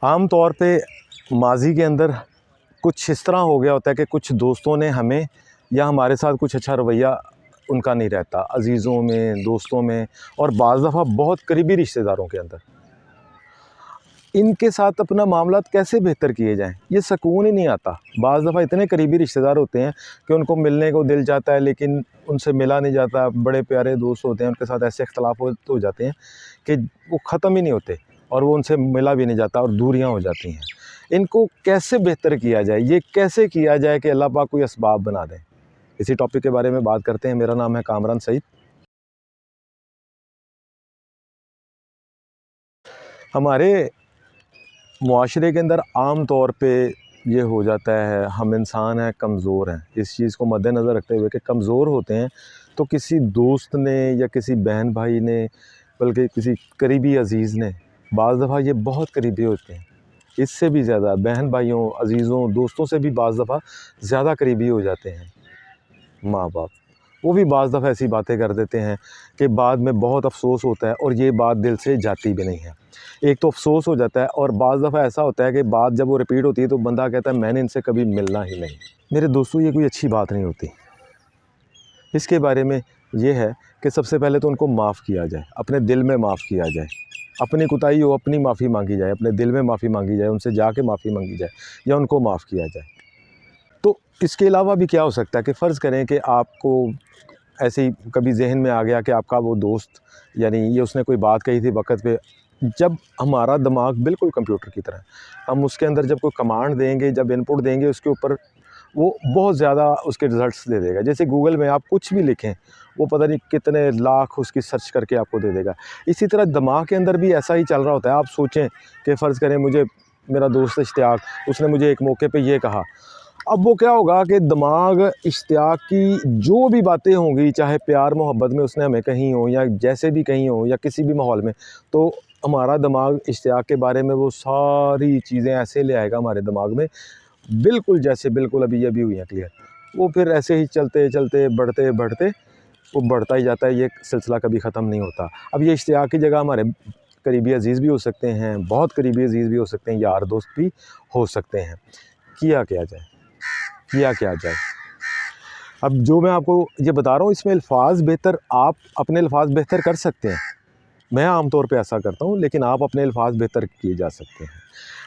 आम तौर पे माजी के अंदर कुछ इस तरह हो गया होता है कि कुछ दोस्तों ने हमें या हमारे साथ कुछ अच्छा रवैया उनका नहीं रहता, अजीज़ों में, दोस्तों में और बाज़ दफ़ा बहुत करीबी रिश्तेदारों के अंदर। इनके साथ अपना मामलात कैसे बेहतर किए जाएँ, ये सुकून ही नहीं आता। बाज़ दफ़ा इतने करीबी रिश्तेदार होते हैं कि उनको मिलने को दिल चाहता है लेकिन उनसे मिला नहीं जाता। बड़े प्यारे दोस्त होते हैं, उनके साथ ऐसे इख्तलाफ हो जाते हैं कि वो ख़त्म ही नहीं होते और वो उनसे मिला भी नहीं जाता और दूरियां हो जाती हैं। इनको कैसे बेहतर किया जाए, ये कैसे किया जाए कि अल्लाह पाक कोई असबाब बना दें, इसी टॉपिक के बारे में बात करते हैं। मेरा नाम है कामरान सईद। हमारे मुआशरे के अंदर आम तौर पे ये हो जाता है, हम इंसान हैं, कमज़ोर हैं। इस चीज़ को मद्देनज़र रखते हुए कि कमज़ोर होते हैं तो किसी दोस्त ने या किसी बहन भाई ने, बल्कि किसी करीबी अज़ीज़ ने, बाज़ दफ़ा ये बहुत करीबी होते हैं, इससे भी ज़्यादा बहन भाइयों, अज़ीज़ों, दोस्तों से भी बाज़ दफ़ा ज़्यादा करीबी हो जाते हैं माँ बाप। वो भी बाज़ दफ़ा ऐसी बातें कर देते हैं कि बाद में बहुत अफ़सोस होता है और ये बात दिल से जाती भी नहीं है। एक तो अफ़सोस हो जाता है और बाज़ दफ़ा ऐसा होता है कि बात जब वो रिपीट होती है तो बंदा कहता है मैंने इनसे कभी मिलना ही नहीं। मेरे दोस्तों, ये कोई अच्छी बात नहीं होती। इसके बारे में ये है कि सबसे पहले तो उनको माफ़ किया जाए, अपने दिल में माफ़ किया जाए। अपनी कुताही हो, अपनी माफ़ी मांगी जाए, अपने दिल में माफ़ी मांगी जाए, उनसे जाके माफ़ी मांगी जाए या उनको माफ़ किया जाए। तो इसके अलावा भी क्या हो सकता है कि फ़र्ज़ करें कि आपको ऐसे ही कभी जहन में आ गया कि आपका वो दोस्त, यानी ये उसने कोई बात कही थी वक़्त पे, जब हमारा दिमाग बिल्कुल कंप्यूटर की तरह है, हम उसके अंदर जब कोई कमांड देंगे, जब इनपुट देंगे, उसके ऊपर वो बहुत ज़्यादा उसके रिज़ल्ट्स दे देगा। जैसे गूगल में आप कुछ भी लिखें, वो पता नहीं कितने लाख उसकी सर्च करके आपको दे देगा। इसी तरह दिमाग के अंदर भी ऐसा ही चल रहा होता है। आप सोचें कि फ़र्ज़ करें मुझे मेरा दोस्त इश्तियाक, उसने मुझे एक मौके पे ये कहा। अब वो क्या होगा कि दिमाग इश्तियाक की जो भी बातें होंगी, चाहे प्यार मोहब्बत में उसने हमें कही हो या जैसे भी कही हो या किसी भी माहौल में, तो हमारा दिमाग इश्तियाक के बारे में वो सारी चीज़ें ऐसे ले आएगा हमारे दिमाग में, बिल्कुल जैसे बिल्कुल अभी अभी हुई हैं क्लियर। वो फिर ऐसे ही चलते चलते बढ़ते बढ़ते वो बढ़ता ही जाता है, ये सिलसिला कभी ख़त्म नहीं होता। अब ये इश्तियाक की जगह हमारे करीबी अज़ीज़ भी हो सकते हैं, बहुत करीबी अज़ीज़ भी हो सकते हैं, यार दोस्त भी हो सकते हैं। किया क्या जाए, किया क्या जाए? अब जो मैं आपको ये बता रहा हूँ, इसमें अल्फाज बेहतर, आप अपने अल्फाज बेहतर कर सकते हैं। मैं आम तौर पे ऐसा करता हूँ, लेकिन आप अपने अल्फाज बेहतर किए जा सकते हैं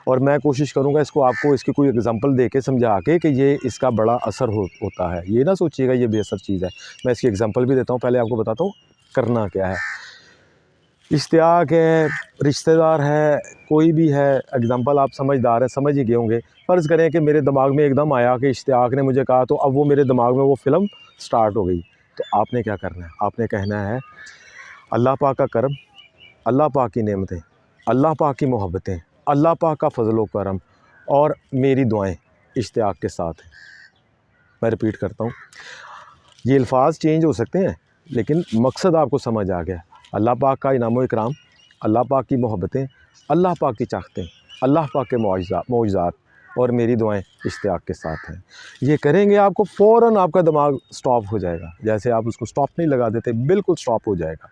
और मैं कोशिश करूँगा इसको आपको इसकी कोई एग्ज़ाम्पल दे के समझा के कि ये इसका बड़ा असर होता है। ये ना सोचिएगा ये बेअसर चीज़ है। मैं इसकी एग्ज़ाम्पल भी देता हूँ, पहले आपको बताता हूँ करना क्या है। इश्तियाक है, रिश्तेदार है, कोई भी है, एग्ज़ाम्पल आप समझदार हैं, समझ ही गए होंगे। फ़र्ज़ करें कि मेरे दिमाग में एकदम आया कि इश्तियाक ने मुझे कहा, तो अब वो मेरे दिमाग में वो फ़िल्म स्टार्ट हो गई। तो आपने क्या करना है? आपने कहना है अल्लाह पाक का करम, अल्लाह पाक की नेमतें, अल्लाह पाक की मोहब्बतें, अल्लाह पाक का फ़ज़ल व करम और मेरी दुआएँ इश्तियाक के साथ हैं। मैं रिपीट करता हूँ, ये अल्फाज चेंज हो सकते हैं लेकिन मकसद आपको समझ आ गया। अल्लाह पाक का इनाम व इकराम, अल्लाह पाक की मोहब्बतें, अल्लाह पाक की चाहतें, अल्लाह पाक के मुआजिज़ात और मेरी दुआएं इश्तियाक के साथ हैं। ये करेंगे आपको फ़ौरन आपका दिमाग स्टॉप हो जाएगा। जैसे आप उसको स्टॉप नहीं लगा देते, बिल्कुल स्टॉप हो जाएगा।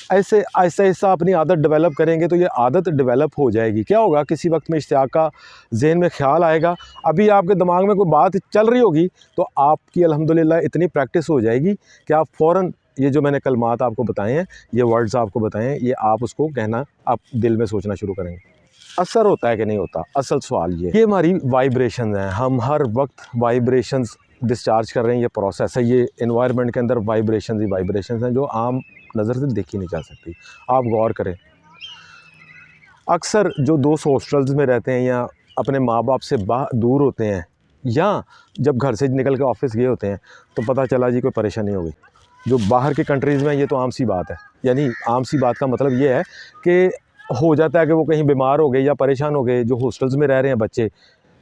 ऐसे आहिस्ता आहिस्ता अपनी आदत डेवलप करेंगे तो ये आदत डेवलप हो जाएगी। क्या होगा, किसी वक्त में इश्तियाक का ज़हन में ख़्याल आएगा, अभी आपके दिमाग में कोई बात चल रही होगी तो आपकी अल्हम्दुलिल्लाह इतनी प्रैक्टिस हो जाएगी कि आप फ़ौरन ये जो मैंने कलमात आपको बताए हैं, ये वर्ड्स आपको बताए हैं, ये आप उसको कहना, आप दिल में सोचना शुरू करेंगे। असर होता है कि नहीं होता, असल सवाल ये हमारी वाइब्रेशन हैं। हम हर वक्त वाइब्रेशंस डिस्चार्ज कर रहे हैं, ये प्रोसेस है। ये एनवायरनमेंट के अंदर वाइब्रेशंस ही वाइब्रेशंस हैं जो आम नज़र से देखी नहीं जा सकती। आप गौर करें, अक्सर जो दोस्त हॉस्टल्स में रहते हैं या अपने माँ बाप से दूर होते हैं या जब घर से निकल के ऑफिस गए होते हैं तो पता चला जी कोई परेशानी हो गई। जो बाहर की कंट्रीज़ में ये तो आम सी बात है, यानी आम सी बात का मतलब ये है कि हो जाता है कि वो कहीं बीमार हो गए या परेशान हो गए, जो हॉस्टल्स में रह रहे हैं बच्चे,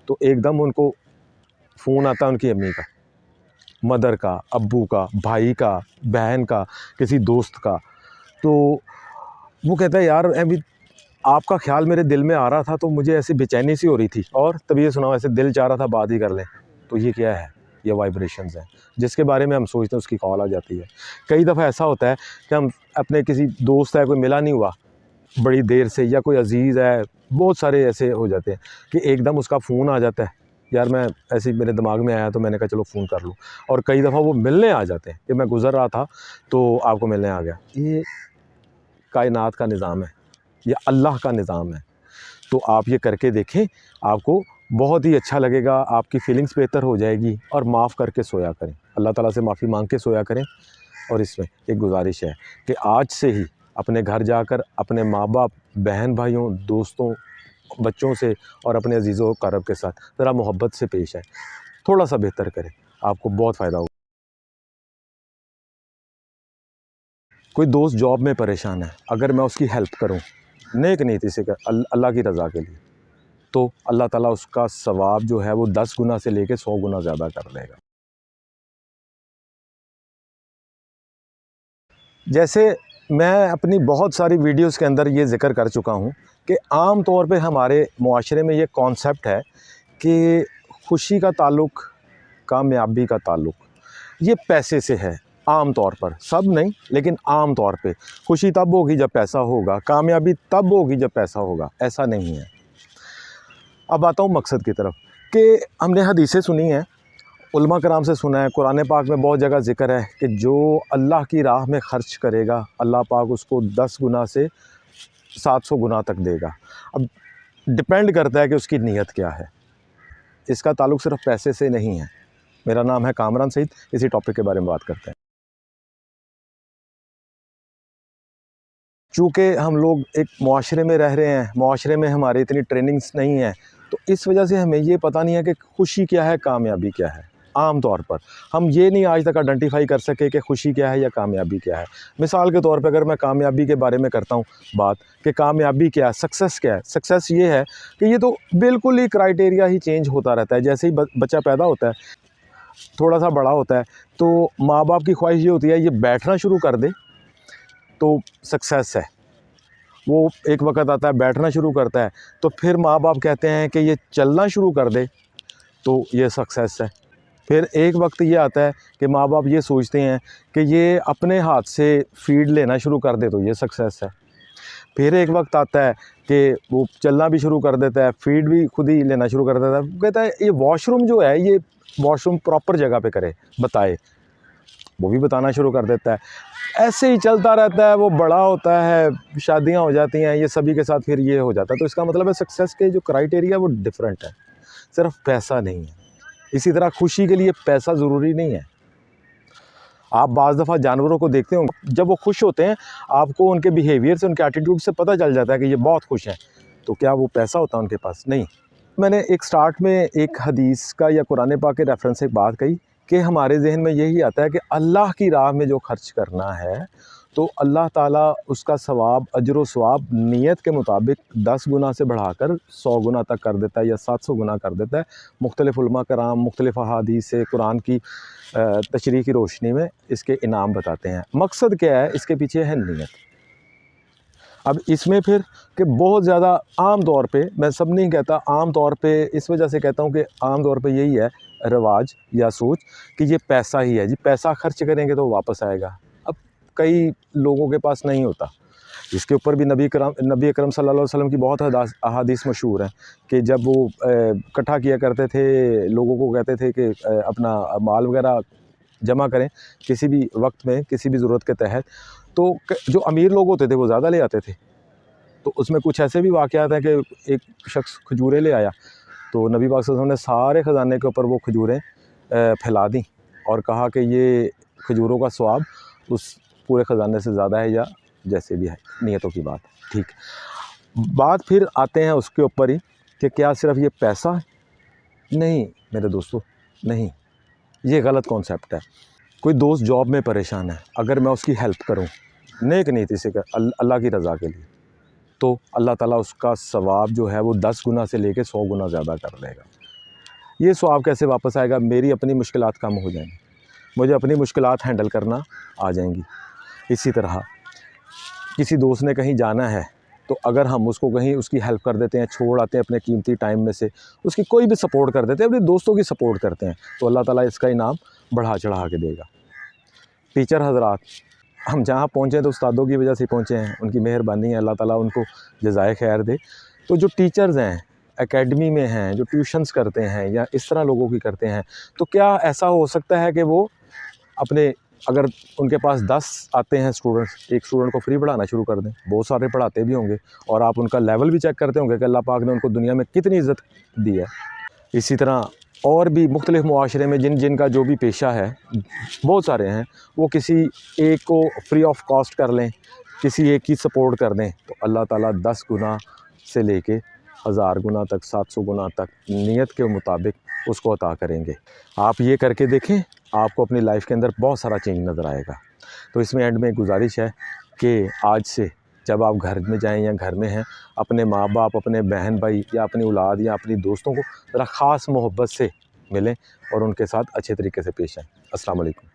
तो एकदम उनको फ़ोन आता है उनकी अम्मी का, मदर का, अब्बू का, भाई का, बहन का, किसी दोस्त का। तो वो कहता है यार अभी आपका ख़्याल मेरे दिल में आ रहा था तो मुझे ऐसी बेचैनी सी हो रही थी और तभी ये सुना, ऐसे दिल चाह रहा था बात ही कर लें। तो ये क्या है? ये वाइब्रेशंस हैं जिसके बारे में हम सोचते हैं, उसकी कॉल आ जाती है। कई दफ़ा ऐसा होता है कि हम अपने किसी दोस्त है, कोई मिला नहीं हुआ बड़ी देर से, या कोई अज़ीज़ है बहुत सारे ऐसे हो जाते हैं कि एकदम उसका फ़ोन आ जाता है, यार मैं ऐसे ही मेरे दिमाग में आया तो मैंने कहा चलो फ़ोन कर लूँ, और कई दफ़ा वो मिलने आ जाते हैं कि मैं गुज़र रहा था तो आपको मिलने आ गया। ये कायनात का निज़ाम है, ये अल्लाह का निज़ाम है। तो आप ये करके देखें, आपको बहुत ही अच्छा लगेगा, आपकी फ़ीलिंग्स बेहतर हो जाएगी। और माफ़ करके सोया करें, अल्लाह ताला से माफ़ी मांग के सोया करें। और इसमें एक गुजारिश है कि आज से ही अपने घर जाकर अपने माँ बाप, बहन भाइयों, दोस्तों, बच्चों से और अपने अजीज़ों क़रीब के साथ ज़रा मोहब्बत से पेश आएँ, थोड़ा सा बेहतर करें, आपको बहुत फ़ायदा होगा। कोई दोस्त जॉब में परेशान है, अगर मैं उसकी हेल्प करूं नेक नीयति से अल्लाह की रज़ा के लिए, तो अल्लाह ताला उसका सवाब जो है वो 10 गुना से लेके 100 गुना ज़्यादा कर देगा। जैसे मैं अपनी बहुत सारी वीडियोस के अंदर ये ज़िक्र कर चुका हूँ कि आम तौर पे हमारे मुआशरे में ये कॉन्सेप्ट है कि खुशी का ताल्लुक़, कामयाबी का ताल्लुक़ ये पैसे से है। आम तौर पर, सब नहीं लेकिन आम तौर पे खुशी तब होगी जब पैसा होगा, कामयाबी तब होगी जब पैसा होगा, ऐसा नहीं है। अब आता हूँ मकसद की तरफ कि हमने हदीसें सुनी हैं, उलमा कराम से सुना है, कुरान पाक में बहुत जगह ज़िक्र है कि जो अल्लाह की राह में ख़र्च करेगा अल्लाह पाक उसको 10 गुना से 700 गुना तक देगा। अब डिपेंड करता है कि उसकी नीयत क्या है, इसका ताल्लुक़ सिर्फ़ पैसे से नहीं है। मेरा नाम है कामरान सईद, इसी टॉपिक के बारे में बात करते हैं। चूँकि हम लोग एक मुआशरे में रह रहे हैं, मुआशरे में हमारी इतनी ट्रेनिंग्स नहीं है, तो इस वजह से हमें ये पता नहीं है कि खुशी क्या है, कामयाबी क्या है। आम तौर पर हम ये नहीं आज तक आइडेंटिफ़ाई कर सके कि खुशी क्या है या कामयाबी क्या है। मिसाल के तौर पे अगर मैं कामयाबी के बारे में करता हूँ बात कि कामयाबी क्या है, सक्सेस क्या है। सक्सेस ये है कि ये तो बिल्कुल ही क्राइटेरिया ही चेंज होता रहता है। जैसे ही बच्चा पैदा होता है, थोड़ा-सा बड़ा होता है, तो माँ बाप की ख्वाहिश ये होती है ये बैठना शुरू कर दे तो सक्सेस है। वो एक वक़्त आता है बैठना शुरू करता है, तो फिर माँ बाप कहते हैं कि ये चलना शुरू कर दे तो ये सक्सेस है। फिर एक वक्त ये आता है कि माँ बाप ये सोचते हैं कि ये अपने हाथ से फ़ीड लेना शुरू कर दे तो ये सक्सेस है। फिर एक वक्त आता है कि वो चलना भी शुरू कर देता है, फ़ीड भी खुद ही लेना शुरू कर देता है। वो कहता है ये वॉशरूम जो है, ये वॉशरूम प्रॉपर जगह पे करे, बताए, वो भी बताना शुरू कर देता है। ऐसे ही चलता रहता है, वो बड़ा होता है, शादियां हो जाती हैं, ये सभी के साथ फिर ये हो जाता है। तो इसका मतलब है सक्सेस के जो क्राइटेरिया वो डिफरेंट है, सिर्फ पैसा नहीं है। इसी तरह खुशी के लिए पैसा ज़रूरी नहीं है। आप बाज़ दफ़ा जानवरों को देखते हो, जब वो खुश होते हैं आपको उनके बिहेवियर से, उनके एटीट्यूड से पता चल जाता है कि ये बहुत खुश हैं। तो क्या वो पैसा होता है उनके पास? नहीं। मैंने एक स्टार्ट में एक हदीस का या कुरान पाक के रेफरेंस से एक बात कही कि हमारे जहन में यही आता है कि अल्लाह की राह में जो खर्च करना है तो अल्लाह ताला उसका सवाब, अजर व सवाब नीयत के मुताबिक 10 गुना से बढ़ाकर 100 गुना तक कर देता है या 700 गुना कर देता है। मुख्तलिफ़ उलमा कराम मुख्तलिफ़ अहादीस से कुरान की तशरीह की रोशनी में इसके इनाम बताते हैं। मकसद क्या है इसके पीछे है नीयत। अब इसमें फिर कि बहुत ज़्यादा आम तौर पे, मैं सब नहीं कहता, आम तौर पे इस वजह से कहता हूँ कि आम तौर पे यही है रिवाज या सोच कि ये पैसा ही है जी, पैसा खर्च करेंगे तो वापस आएगा। अब कई लोगों के पास नहीं होता, इसके ऊपर भी नबी अकरम सल्लल्लाहु अलैहि वसल्लम की बहुत अहादीस मशहूर हैं कि जब वो इकट्ठा किया करते थे, लोगों को कहते थे कि अपना माल वगैरह जमा करें किसी भी वक्त में, किसी भी ज़रूरत के तहत, तो जो अमीर लोग होते थे वो ज़्यादा ले आते थे। तो उसमें कुछ ऐसे भी वाक़यात हैं कि एक शख्स खजूरें ले आया, तो नबी पाक सल्लल्लाहु अलैहि वसल्लम ने सारे ख़जाने के ऊपर वो खजूरें फैला दी और कहा कि ये खजूरों का स्वाब उस पूरे ख़जाने से ज़्यादा है, या जैसे भी है, नियतों की बात। ठीक, बात फिर आते हैं उसके ऊपर ही कि क्या सिर्फ़ ये पैसा है? नहीं मेरे दोस्तों, नहीं, ये गलत कॉन्सेप्ट है। कोई दोस्त जॉब में परेशान है, अगर मैं उसकी हेल्प करूं नेक नीयति से अल्लाह की रज़ा के लिए, तो अल्लाह ताला उसका सवाब जो है वो 10 गुना से लेके 100 गुना ज़्यादा कर देगा। ये सवाब कैसे वापस आएगा? मेरी अपनी मुश्किलात कम हो जाएंगी, मुझे अपनी मुश्किलात हैंडल करना आ जाएंगी। इसी तरह किसी दोस्त ने कहीं जाना है, तो अगर हम उसको कहीं उसकी हेल्प कर देते हैं, छोड़ आते हैं अपने कीमती टाइम में से, उसकी कोई भी सपोर्ट कर देते हैं, अपने दोस्तों की सपोर्ट करते हैं, तो अल्लाह ताला इसका इनाम बढ़ा चढ़ा के देगा। टीचर हज़रात, हम जहाँ पहुँचे तो उस्तादों की वजह से पहुँचे हैं, उनकी मेहरबानी है, अल्लाह ताला उनको जज़ाए खैर दे। तो जो टीचर्स हैं, एकेडमी में हैं, जो ट्यूशन्स करते हैं या इस तरह लोगों की करते हैं, तो क्या ऐसा हो सकता है कि वो अपने, अगर उनके पास 10 आते हैं स्टूडेंट्स, एक स्टूडेंट को फ्री पढ़ाना शुरू कर दें? बहुत सारे पढ़ाते भी होंगे और आप उनका लेवल भी चेक करते होंगे कि अल्लाह पाक ने उनको दुनिया में कितनी इज़्ज़त दी है। इसी तरह और भी मुख्तलिफ़ मुआशरे में जिनका जो भी पेशा है, बहुत सारे हैं, वो किसी एक को फ्री ऑफ कॉस्ट कर लें, किसी एक की सपोर्ट कर दें, तो अल्लाह ताला 10 गुना से लेके 1000 गुना तक, 700 गुना तक नीयत के मुताबिक उसको अता करेंगे। आप ये करके देखें, आपको अपनी लाइफ के अंदर बहुत सारा चेंज नज़र आएगा। तो इसमें एंड में गुजारिश है कि आज से जब आप घर में जाएं या घर में हैं, अपने माँ बाप, अपने बहन भाई या अपनी औलाद या अपनी दोस्तों को ज़रा ख़ास मोहब्बत से मिलें और उनके साथ अच्छे तरीके से पेश आएँ। अस्सलाम वालेकुम।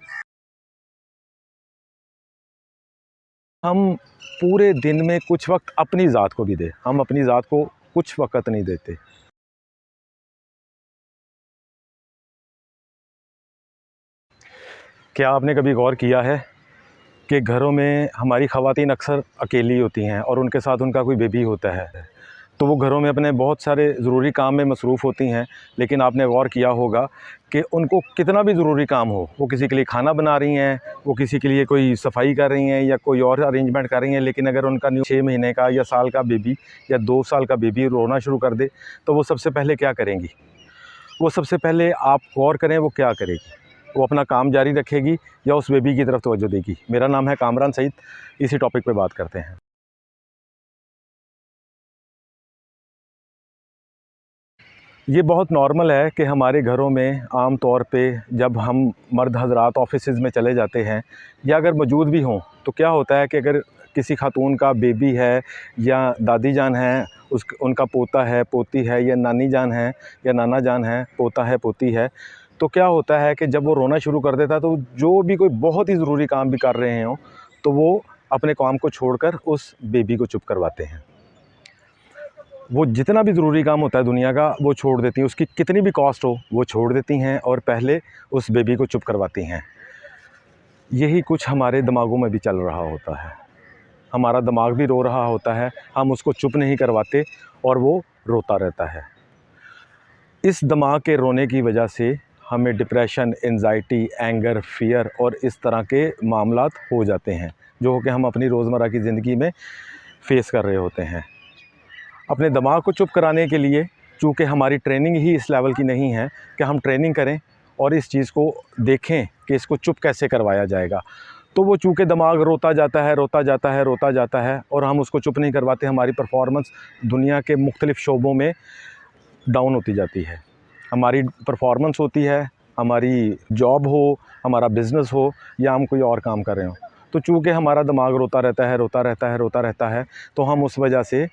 हम पूरे दिन में कुछ वक्त अपनी ज़ात को भी दें, हम अपनी ज़ात को कुछ वक़्त नहीं देते। क्या आपने कभी गौर किया है कि घरों में हमारी ख़वातीन अक्सर अकेली होती हैं और उनके साथ उनका कोई बेबी होता है, तो वो घरों में अपने बहुत सारे ज़रूरी काम में मसरूफ़ होती हैं, लेकिन आपने गौर किया होगा कि उनको कितना भी ज़रूरी काम हो, वो किसी के लिए खाना बना रही हैं, वो किसी के लिए कोई सफाई कर रही हैं या कोई और अरेंजमेंट कर रही हैं, लेकिन अगर उनका 6 महीने का या साल का बेबी या 2 साल का बेबी रोना शुरू कर दे, तो वो सबसे पहले क्या करेंगी? वो सबसे पहले आप गौर करें वो क्या करेगी? वो अपना काम जारी रखेगी या उस बेबी की तरफ तवज्जो देगी? मेरा नाम है कामरान सईद, इसी टॉपिक पे बात करते हैं। ये बहुत नॉर्मल है कि हमारे घरों में आम तौर पे जब हम मर्द हज़रात ऑफिसेज़ में चले जाते हैं या अगर मौजूद भी हों, तो क्या होता है कि अगर किसी खातून का बेबी है या दादी जान है, उनका पोता है, पोती है, या नानी जान है या नाना जान है, पोता है, पोती है, तो क्या होता है कि जब वो रोना शुरू कर देता है, तो जो भी कोई बहुत ही ज़रूरी काम भी कर रहे हों, तो वो अपने काम को छोड़कर उस बेबी को चुप करवाते हैं। वो जितना भी ज़रूरी काम होता है दुनिया का, वो छोड़ देती हैं, उसकी कितनी भी कॉस्ट हो, वो छोड़ देती हैं और पहले उस बेबी को चुप करवाती हैं। यही कुछ हमारे दिमागों में भी चल रहा होता है। हमारा दिमाग भी रो रहा होता है, हम उसको चुप नहीं करवाते और वो रोता रहता है। इस दिमाग के रोने की वजह से हमें डिप्रेशन, एंजाइटी, एंगर, फ़ियर और इस तरह के मामलात हो जाते हैं, जो कि हम अपनी रोज़मर्रा की ज़िंदगी में फ़ेस कर रहे होते हैं। अपने दिमाग को चुप कराने के लिए, चूँकि हमारी ट्रेनिंग ही इस लेवल की नहीं है कि हम ट्रेनिंग करें और इस चीज़ को देखें कि इसको चुप कैसे करवाया जाएगा, तो वो चूँकि दिमाग रोता जाता है, रोता जाता है, रोता जाता है और हम उसको चुप नहीं करवाते, हमारी परफॉर्मेंस दुनिया के मुख्तलिफ़ शोबों में डाउन होती जाती है। हमारी परफॉर्मेंस होती है, हमारी जॉब हो, हमारा बिज़नेस हो या हम कोई और काम कर रहे हों, तो चूँकि हमारा दिमाग रोता रहता है, रोता रहता है, रोता रहता है, तो हम उस वजह से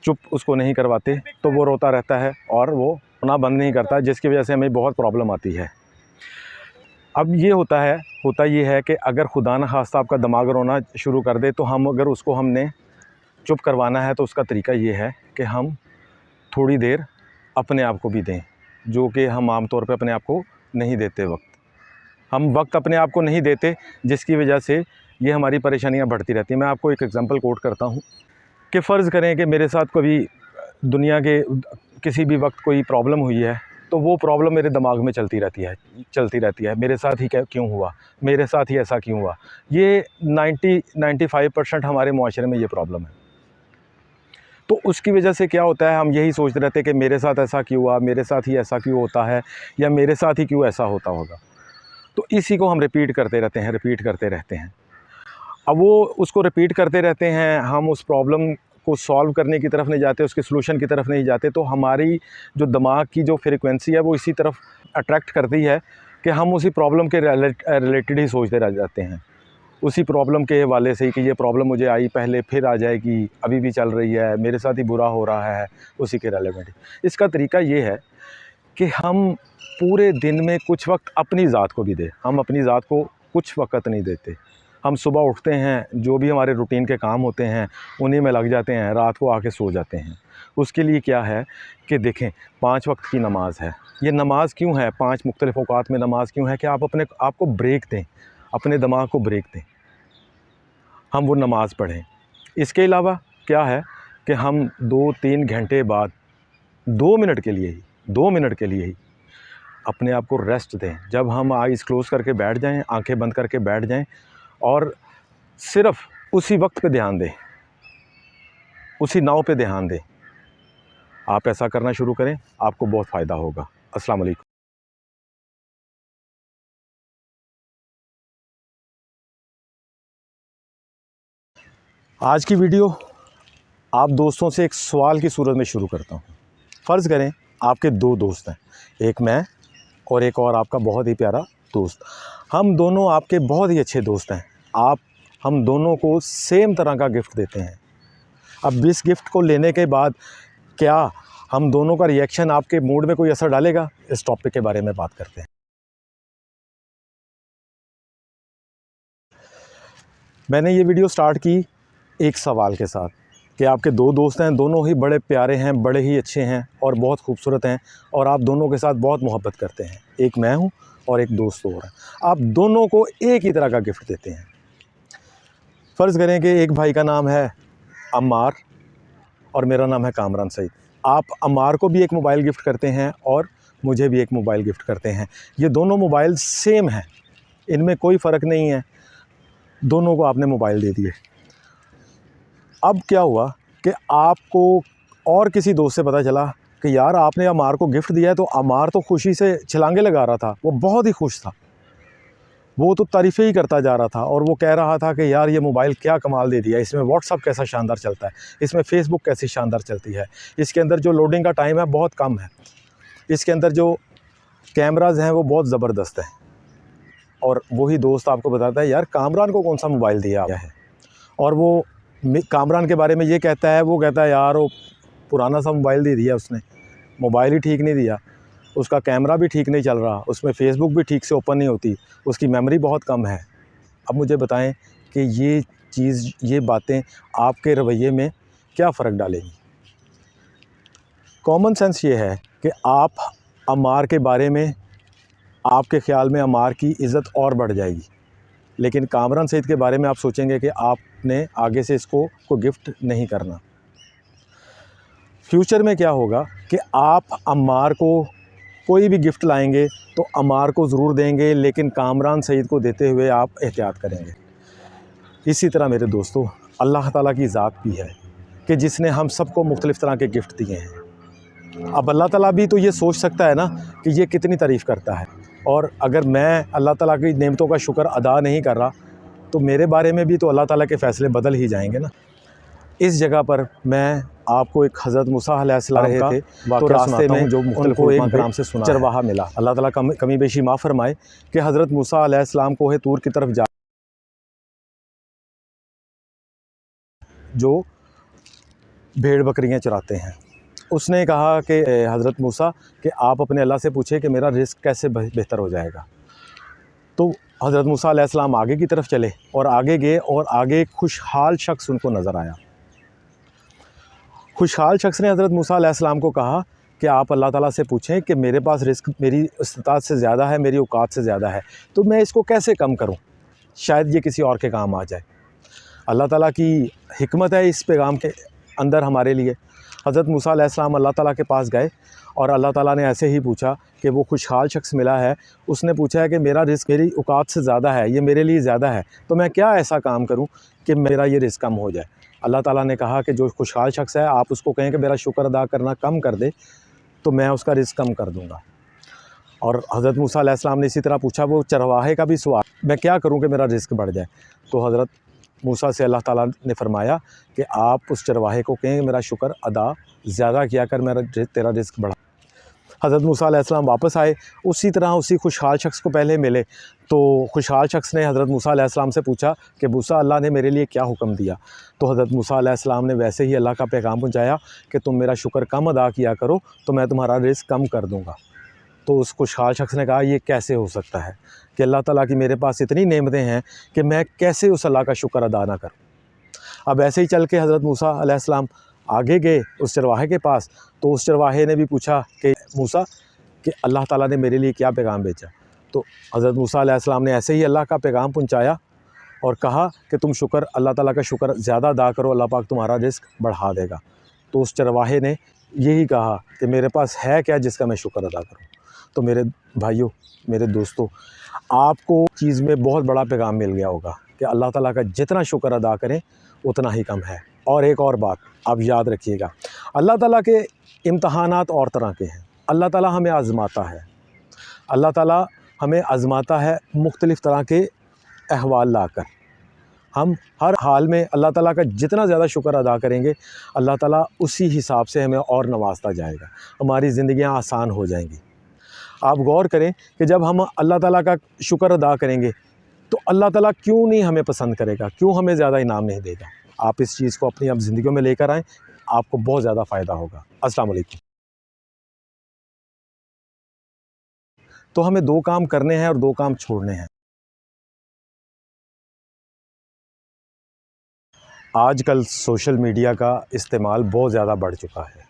चुप उसको नहीं करवाते, तो वो रोता रहता है और वो रोना बंद नहीं करता, जिसकी वजह से हमें बहुत प्रॉब्लम आती है। अब ये होता ये है कि अगर खुदा न खास्ता आपका दिमाग रोना शुरू कर दे, तो अगर उसको हमने चुप करवाना है, तो उसका तरीका ये है कि हम थोड़ी देर अपने आप को भी दें, जो कि हम आम तौर पे अपने आप को नहीं देते हम वक्त अपने आप को नहीं देते, जिसकी वजह से ये हमारी परेशानियाँ बढ़ती रहती हैं। मैं आपको एक एग्ज़ाम्पल कोट करता हूँ कि फ़र्ज़ करें कि मेरे साथ कभी दुनिया के किसी भी वक्त कोई प्रॉब्लम हुई है, तो वो प्रॉब्लम मेरे दिमाग में चलती रहती है, मेरे साथ ही क्यों हुआ, मेरे साथ ही ऐसा क्यों हुआ। ये 90-95% हमारे मुआशरे में ये प्रॉब्लम है। तो उसकी वजह से क्या होता है, हम यही सोचते रहते हैं कि मेरे साथ ऐसा क्यों हुआ, मेरे साथ ही ऐसा क्यों होता है, या मेरे साथ ही क्यों ऐसा होता होगा। तो इसी को हम रिपीट करते रहते हैं। अब वो उसको रिपीट करते रहते हैं, हम उस प्रॉब्लम को सॉल्व करने की तरफ नहीं जाते, उसके सॉल्यूशन की तरफ नहीं जाते, तो हमारी जो दिमाग की जो फ्रीक्वेंसी है वो इसी तरफ अट्रैक्ट करती है कि हम उसी प्रॉब्लम के रिलेटेड ही सोचते रह जाते हैं, उसी प्रॉब्लम के हवाले से ही कि ये प्रॉब्लम मुझे आई पहले, फिर आ जाएगी, अभी भी चल रही है, मेरे साथ ही बुरा हो रहा है, उसी के रिलेवेंट। इसका तरीका ये है कि हम पूरे दिन में कुछ वक्त अपनी ज़ात को भी दें। हम अपनी ज़ात को कुछ वक़्त नहीं देते। हम सुबह उठते हैं, जो भी हमारे रूटीन के काम होते हैं उन्हीं में लग जाते हैं, रात को आके सो जाते हैं। उसके लिए क्या है कि देखें, 5 वक्त की नमाज़ है। ये नमाज़ क्यों है, 5 मुख्तलिफ़ औक़ात में नमाज़ क्यों है कि आप अपने आप को ब्रेक दें, अपने दिमाग को ब्रेक दें, हम वो नमाज़ पढ़ें। इसके अलावा क्या है कि हम 2-3 घंटे बाद 2 मिनट के लिए ही अपने आप को रेस्ट दें। जब हम आइज़ क्लोज़ करके बैठ जाएं, आंखें बंद करके बैठ जाएं और सिर्फ़ उसी वक्त पे ध्यान दें, उसी नाव पे ध्यान दें। आप ऐसा करना शुरू करें, आपको बहुत फ़ायदा होगा। अस्सलाम वालेकुम। आज की वीडियो आप दोस्तों से एक सवाल की सूरत में शुरू करता हूँ। फ़र्ज़ करें आपके 2 दोस्त हैं, एक मैं और एक और आपका बहुत ही प्यारा दोस्त। हम दोनों आपके बहुत ही अच्छे दोस्त हैं। आप हम दोनों को सेम तरह का गिफ्ट देते हैं। अब इस गिफ्ट को लेने के बाद क्या हम दोनों का रिएक्शन आपके मूड में कोई असर डालेगा? इस टॉपिक के बारे में बात करते हैं। मैंने ये वीडियो स्टार्ट की एक सवाल के साथ कि आपके 2 दोस्त हैं, दोनों ही बड़े प्यारे हैं, बड़े ही अच्छे हैं और बहुत खूबसूरत हैं और आप दोनों के साथ बहुत मोहब्बत करते हैं। एक मैं हूँ और एक दोस्त और है। आप दोनों को एक ही तरह का गिफ्ट देते हैं। फ़र्ज़ करें कि एक भाई का नाम है अम्मार और मेरा नाम है कामरान सईद। आप अम्मार को भी एक मोबाइल गिफ्ट करते हैं और मुझे भी एक मोबाइल गिफ्ट करते हैं। ये दोनों मोबाइल सेम हैं, इनमें कोई फ़र्क नहीं है। दोनों को आपने मोबाइल दे दिए। अब क्या हुआ कि आपको और किसी दोस्त से पता चला कि यार आपने अम्मार को गिफ्ट दिया है, तो अम्मार तो खुशी से छलांगे लगा रहा था, वो बहुत ही खुश था, वो तो तारीफ़ें ही करता जा रहा था और वो कह रहा था कि यार ये मोबाइल क्या कमाल दे दिया, इसमें व्हाट्सअप कैसा शानदार चलता है, इसमें फ़ेसबुक कैसी शानदार चलती है, इसके अंदर जो लोडिंग का टाइम है बहुत कम है, इसके अंदर जो कैमराज़ हैं वो बहुत ज़बरदस्त हैं। और वही दोस्त आपको बताता है यार कामरान को कौन सा मोबाइल दिया है, और वो कामरान के बारे में ये कहता है, वो कहता है यार वो पुराना सा मोबाइल दे दिया उसने, मोबाइल ही ठीक नहीं दिया, उसका कैमरा भी ठीक नहीं चल रहा, उसमें फ़ेसबुक भी ठीक से ओपन नहीं होती, उसकी मेमोरी बहुत कम है। अब मुझे बताएं कि ये चीज़, ये बातें आपके रवैये में क्या फ़र्क डालेंगी? कॉमन सेंस ये है कि आप अम्मार के बारे में, आपके ख़्याल में अम्मार की इज़्ज़त और बढ़ जाएगी, लेकिन कामरान सईद के बारे में आप सोचेंगे कि आपने आगे से इसको कोई गिफ्ट नहीं करना। फ्यूचर में क्या होगा कि आप अम्मार को कोई भी गिफ्ट लाएंगे तो अम्मार को ज़रूर देंगे, लेकिन कामरान सईद को देते हुए आप एहतियात करेंगे। इसी तरह मेरे दोस्तों, अल्लाह ताला की ज़ात भी है कि जिसने हम सबको मुख्तलिफ़ तरह के गिफ्ट दिए हैं। अब अल्लाह ताला भी तो ये सोच सकता है ना कि ये कितनी तारीफ़ करता है, और अगर मैं अल्लाह ताला की नेमतों का शुक्र अदा नहीं कर रहा तो मेरे बारे में भी तो अल्लाह ताला के फ़ैसले बदल ही जाएंगे ना। इस जगह पर मैं आपको एक हज़रत मूसा अलैहिस्सलाम रहे थे, तो रास्ते में जो उनको एक नाम से सुना चरवाहा मिला। अल्लाह ताला कमी बेशी माफ़ फरमाए कि हज़रत मूसा अलैहिस्सलाम कोहे तूर की तरफ जा, जो भेड़ बकरियाँ चराते हैं, उसने कहा कि हज़रत मूसा कि आप अपने अल्लाह से पूछे कि मेरा रिज़्क़ कैसे बेहतर हो जाएगा। तो हज़रत मूसा अलैहिस्सलाम आगे की तरफ चले और आगे गए और आगे एक खुशहाल शख्स उनको नज़र आया। खुशहाल शख्स ने हज़रत मूसा अलैहिस्सलाम को कहा कि आप अल्लाह ताला से पूछें कि मेरे पास रिस्क मेरी इस्तिताअत से ज़्यादा है, मेरी औकात से ज़्यादा है, तो मैं इसको कैसे कम करूं, शायद ये किसी और के काम आ जाए। अल्लाह ताला की हिकमत है इस पैगाम के अंदर हमारे लिए। हज़रत मूसा अलैहिस्सलाम अल्लाह ताला के पास गए और अल्लाह ताला ने ऐसे ही पूछा कि वो खुशहाल शख्स मिला है, उसने पूछा है कि मेरा रिस्क मेरी औकात से ज़्यादा है, ये मेरे लिए ज़्यादा है, तो मैं क्या ऐसा काम करूं कि मेरा ये रिस्क कम हो जाए। अल्लाह ताला ने कहा कि जो खुशहाल शख्स है आप उसको कहें कि मेरा शुक्र अदा करना कम कर दे, तो मैं उसका रिस्क कम कर दूँगा। और हज़रत मूसा अलैहिस्सलाम ने इसी तरह पूछा वो चरवाहे का भी सवाल, मैं क्या करूँ कि मेरा रिस्क बढ़ जाए। तो हज़रत मूसा से अल्लाह ताला ने फरमाया कि आप उस चरवाहे को कहें मेरा शुक्र अदा ज़्यादा किया कर, मेरा तेरा रिस्क बढ़ा। हज़रत मूसा अलैहिस्सलाम वापस आए, उसी तरह उसी खुशहाल शख्स को पहले मिले, तो खुशहाल शख्स ने हज़रत मूसा अलैहिस्सलाम से पूछा कि मूसा अल्लाह ने मेरे लिए क्या हुक्म दिया। तो हज़रत मूसा अलैहिस्सलाम ने वैसे ही अल्लाह का पैगाम पहुँचाया कि तुम मेरा शुक्र कम अदा किया करो तो मैं तुम्हारा रिस्क कम कर दूँगा। तो उस खुशहाल शख्स ने कहा ये कैसे हो सकता है कि अल्लाह ताला की मेरे पास इतनी नेमतें हैं कि मैं कैसे उस अल्लाह का शुक्र अदा ना करूँ। अब ऐसे ही चल के हज़रत मूसा अलैहिस्सलाम आगे गए उस चरवाहे के पास, तो उस चरवाहे ने भी पूछा कि मूसा कि अल्लाह ताला ने मेरे लिए क्या पैगाम भेजा। तो हज़रत मूसा अलैहिस्सलाम ने ऐसे ही अल्लाह का पैगाम पहुँचाया और कहा कि तुम शुक्र अल्लाह ताला का शुक्र ज़्यादा अदा करो, अल्लाह पाक तुम्हारा रिस्क बढ़ा देगा। तो उस चरवाहे ने यही कहा कि मेरे पास है क्या जिसका मैं शुक्र अदा करूं। तो मेरे भाइयों, मेरे दोस्तों, आपको चीज़ में बहुत बड़ा पैगाम मिल गया होगा कि अल्लाह ताला का जितना शुक्र अदा करें उतना ही कम है। और एक और बात आप याद रखिएगा, अल्लाह ताला के इम्तहानात और तरह के हैं। अल्लाह ताला हमें आज़माता है, अल्लाह ताला हमें आज़माता है मुख्तलिफ़ तरह के अहवाल लाकर। हम हर हाल में अल्लाह ताला का जितना ज़्यादा शुक्र अदा करेंगे, अल्लाह ताला उसी हिसाब से हमें और नवाजता जाएगा, हमारी ज़िंदगियाँ आसान हो जाएंगी। आप गौर करें कि जब हम अल्लाह ताला का शुक्र अदा करेंगे तो अल्लाह ताला क्यों नहीं हमें पसंद करेगा, क्यों हमें ज़्यादा इनाम नहीं देगा। आप इस चीज़ को अपनी अब ज़िंदगियों में लेकर आएँ, आपको बहुत ज़्यादा फ़ायदा होगा। अस्सलाम वालेकुम। तो हमें 2 काम करने हैं और 2 काम छोड़ने हैं। आजकल सोशल मीडिया का इस्तेमाल बहुत ज़्यादा बढ़ चुका है।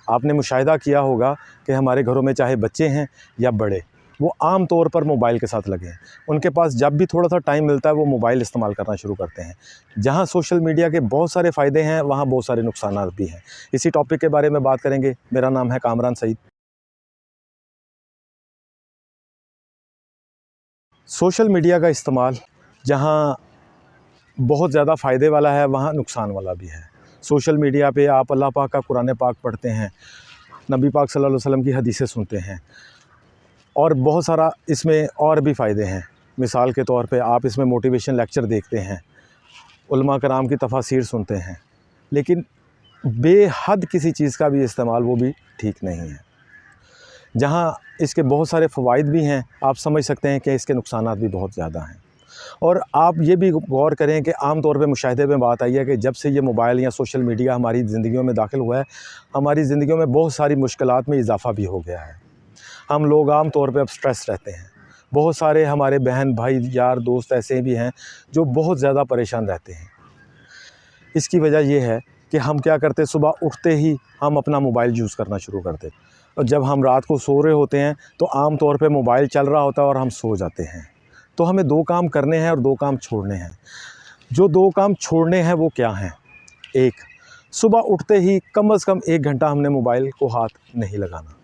आपने मुशाहिदा किया होगा कि हमारे घरों में चाहे बच्चे हैं या बड़े, वो आम तौर पर मोबाइल के साथ लगे हैं। उनके पास जब भी थोड़ा सा टाइम मिलता है वो मोबाइल इस्तेमाल करना शुरू करते हैं। जहाँ सोशल मीडिया के बहुत सारे फ़ायदे हैं, वहाँ बहुत सारे नुकसानात भी हैं। इसी टॉपिक के बारे में बात करेंगे। मेरा नाम है कामरान सईद। सोशल मीडिया का इस्तेमाल जहाँ बहुत ज़्यादा फ़ायदे वाला है, वहाँ नुकसान वाला भी है। सोशल मीडिया पे आप अल्लाह पाक का कुरान पाक पढ़ते हैं, नबी पाक सल्लल्लाहु अलैहि वसल्लम की हदीसें सुनते हैं, और बहुत सारा इसमें और भी फ़ायदे हैं। मिसाल के तौर पे आप इसमें मोटिवेशन लेक्चर देखते हैं, उलमा कराम की तफासिर सुनते हैं, लेकिन बेहद किसी चीज़ का भी इस्तेमाल वो भी ठीक नहीं है। जहाँ इसके बहुत सारे फ़वाइद भी हैं, आप समझ सकते हैं कि इसके नुकसानात भी बहुत ज़्यादा हैं। और आप ये भी गौर करें कि आम तौर पे मुशाहिदे में बात आई है कि जब से ये मोबाइल या सोशल मीडिया हमारी ज़िंदगियों में दाखिल हुआ है, हमारी ज़िंदगियों में बहुत सारी मुश्किलात में इजाफ़ा भी हो गया है। हम लोग आम तौर पे अब स्ट्रेस रहते हैं। बहुत सारे हमारे बहन भाई यार दोस्त ऐसे भी हैं जो बहुत ज़्यादा परेशान रहते हैं। इसकी वजह ये है कि हम क्या करते, सुबह उठते ही हम अपना मोबाइल यूज़ करना शुरू कर देते, और जब हम रात को सो रहे होते हैं तो आम तौर पे मोबाइल चल रहा होता है और हम सो जाते हैं। तो हमें 2 काम करने हैं और 2 काम छोड़ने हैं। जो 2 काम छोड़ने हैं वो क्या हैं? एक, सुबह उठते ही कम से कम 1 घंटा हमने मोबाइल को हाथ नहीं लगाना।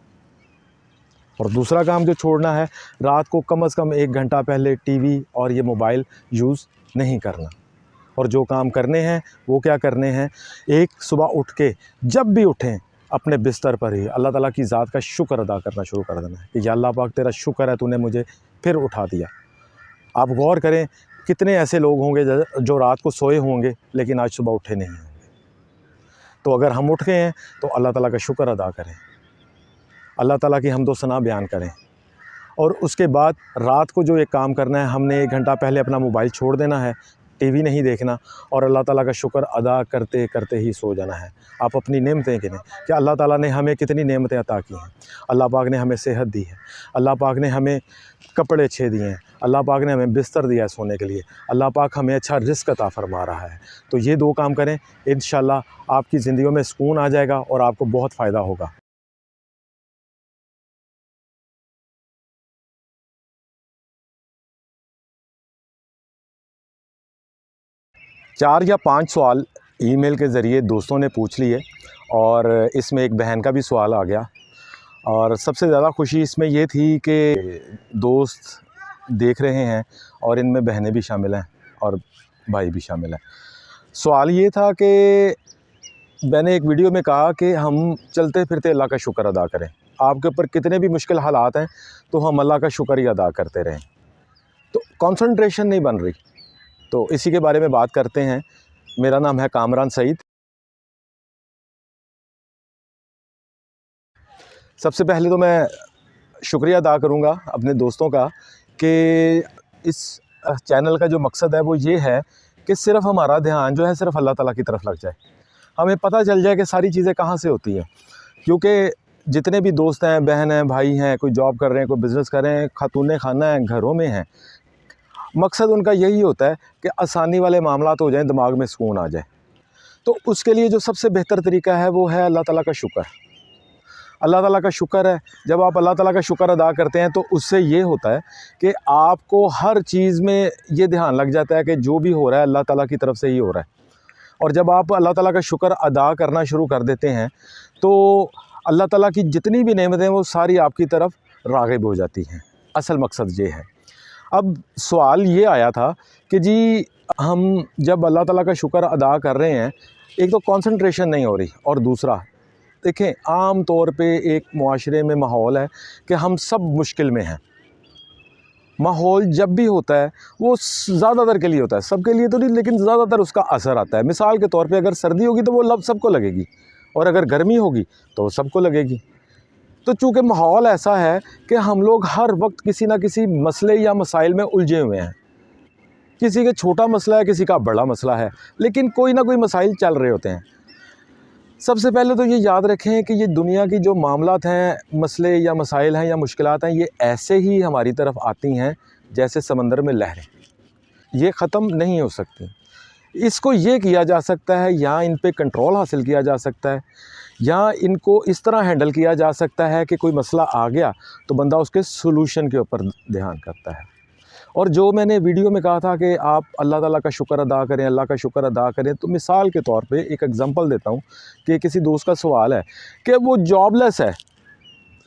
और दूसरा काम जो छोड़ना है, रात को कम से कम 1 घंटा पहले टीवी और ये मोबाइल यूज़ नहीं करना। और जो काम करने हैं वो क्या करने हैं? एक, सुबह उठ के जब भी उठें अपने बिस्तर पर ही अल्लाह ताला की ज़ात का शुक्र अदा करना शुरू कर देना है कि या अल्लाह पाक तेरा शुक्र है, तूने मुझे फिर उठा दिया। आप गौर करें कितने ऐसे लोग होंगे जो रात को सोए होंगे लेकिन आज सुबह उठे नहीं होंगे। तो अगर हम उठ गए हैं तो अल्लाह ताला का शुक्र अदा करें, अल्लाह ताला की हम्दो सना बयान करें, और उसके बाद रात को जो एक काम करना है, हमने 1 घंटा पहले अपना मोबाइल छोड़ देना है, टीवी नहीं देखना, और अल्लाह ताला का शुक्र अदा करते करते ही सो जाना है। आप अपनी नेमतें गिनें कि अल्लाह ताला ने हमें कितनी नेमतें अता की हैं। अल्लाह पाक ने हमें सेहत दी है, अल्लाह पाक ने हमें कपड़े अच्छे दिए हैं, अल्लाह पाक ने हमें बिस्तर दिया है सोने के लिए, अल्लाह पाक हमें अच्छा रिज़्क़ अता फरमा रहा है। तो ये 2 काम करें, इंशाअल्लाह आपकी ज़िंदगियों में सुकून आ जाएगा और आपको बहुत फ़ायदा होगा। चार या 5 सवाल ईमेल के ज़रिए दोस्तों ने पूछ लिए, और इसमें एक बहन का भी सवाल आ गया। और सबसे ज़्यादा खुशी इसमें ये थी कि दोस्त देख रहे हैं और इनमें बहनें भी शामिल हैं और भाई भी शामिल हैं। सवाल ये था कि मैंने एक वीडियो में कहा कि हम चलते फिरते अल्लाह का शुक्र अदा करें। आपके ऊपर कितने भी मुश्किल हालात हैं तो हम अल्लाह का शुक्र ही अदा करते रहें, तो कंसंट्रेशन नहीं बन रही। तो इसी के बारे में बात करते हैं। मेरा नाम है कामरान सईद। सबसे पहले तो मैं शुक्रिया अदा करूंगा अपने दोस्तों का कि इस चैनल का जो मकसद है वो ये है कि सिर्फ़ हमारा ध्यान जो है सिर्फ़ अल्लाह ताला की तरफ लग जाए, हमें पता चल जाए कि सारी चीज़ें कहाँ से होती हैं। क्योंकि जितने भी दोस्त हैं, बहन हैं, भाई हैं, कोई जॉब कर रहे हैं, कोई बिज़नेस कर रहे हैं, खातून खाना है, घरों में हैं, मकसद उनका यही होता है कि आसानी वाले मामलात हो जाएं, दिमाग में सुकून आ जाए। तो उसके लिए जो सबसे बेहतर तरीका है वो है अल्लाह ताला का शुक्र। अल्लाह ताला का शुक्र है, जब आप अल्लाह ताला का शुक्र अदा करते हैं तो उससे ये होता है कि आपको हर चीज़ में ये ध्यान लग जाता है कि जो भी हो रहा है अल्लाह ताला की तरफ से ही हो रहा है। और जब आप अल्लाह ताला का शुक्र अदा करना शुरू कर देते हैं तो अल्लाह ताला की जितनी भी नेमतें वो सारी आपकी तरफ राग़िब हो जाती हैं। असल मकसद ये है। अब सवाल ये आया था कि जी हम जब अल्लाह ताला का शुक्र अदा कर रहे हैं, एक तो कंसंट्रेशन नहीं हो रही, और दूसरा देखें आम तौर पे एक मुआशरे में माहौल है कि हम सब मुश्किल में हैं। माहौल जब भी होता है वो ज़्यादातर के लिए होता है, सबके लिए तो नहीं, लेकिन ज़्यादातर उसका असर आता है। मिसाल के तौर पे अगर सर्दी होगी तो वो सबको लगेगी, और अगर गर्मी होगी तो सबको लगेगी। तो चूँकि माहौल ऐसा है कि हम लोग हर वक्त किसी ना किसी मसले या मसाइल में उलझे हुए हैं। किसी का छोटा मसला है, किसी का बड़ा मसला है, लेकिन कोई ना कोई मसाइल चल रहे होते हैं। सबसे पहले तो ये याद रखें कि ये दुनिया की जो मामलात हैं, मसले या मसाइल हैं या मुश्किलात हैं, ये ऐसे ही हमारी तरफ आती हैं जैसे समंदर में लहरें, ये ख़त्म नहीं हो सकती। इसको ये किया जा सकता है, या इन पे कंट्रोल हासिल किया जा सकता है, या इनको इस तरह हैंडल किया जा सकता है कि कोई मसला आ गया तो बंदा उसके सॉल्यूशन के ऊपर ध्यान करता है। और जो मैंने वीडियो में कहा था कि आप अल्लाह ताला का शुक्र अदा करें, अल्लाह का शुक्र अदा करें, तो मिसाल के तौर पे एक एग्ज़ाम्पल देता हूँ कि किसी दोस्त का सवाल है कि वो जॉबलेस है,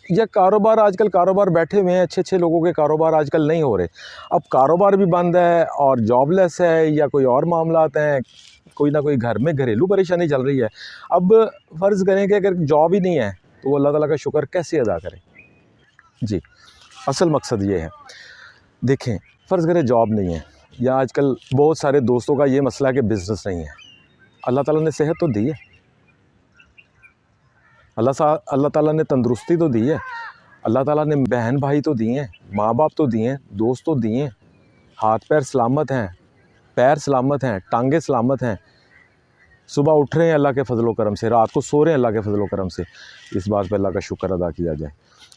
या कारोबार आजकल कारोबार बैठे हुए हैं, अच्छे अच्छे लोगों के कारोबार आजकल नहीं हो रहे। अब कारोबार भी बंद है और जॉबलेस है, या कोई और मामलात हैं, कोई ना कोई घर में घरेलू परेशानी चल रही है। अब फ़र्ज़ करें कि अगर जॉब ही नहीं है तो वो अल्लाह ताला का शुक्र कैसे अदा करें। जी, असल मकसद ये है। देखें, फ़र्ज़ करें जॉब नहीं है, या आजकल बहुत सारे दोस्तों का ये मसला है कि बिज़नेस नहीं है। अल्लाह ताला ने सेहत तो दी है, अल्लाह ताला ने तंदुरुस्ती तो दी है, अल्लाह ताला ने बहन भाई तो दिए हैं, माँ बाप तो दिए हैं, दोस्त तो दिए हैं, हाथ पैर सलामत हैं, पैर सलामत हैं, टांगे सलामत हैं, सुबह उठ रहे हैं अल्लाह के फजलो करम से, रात को सो रहे हैं अल्लाह के फजलो करम से। इस बात पर अल्लाह का शुक्र अदा किया जाए।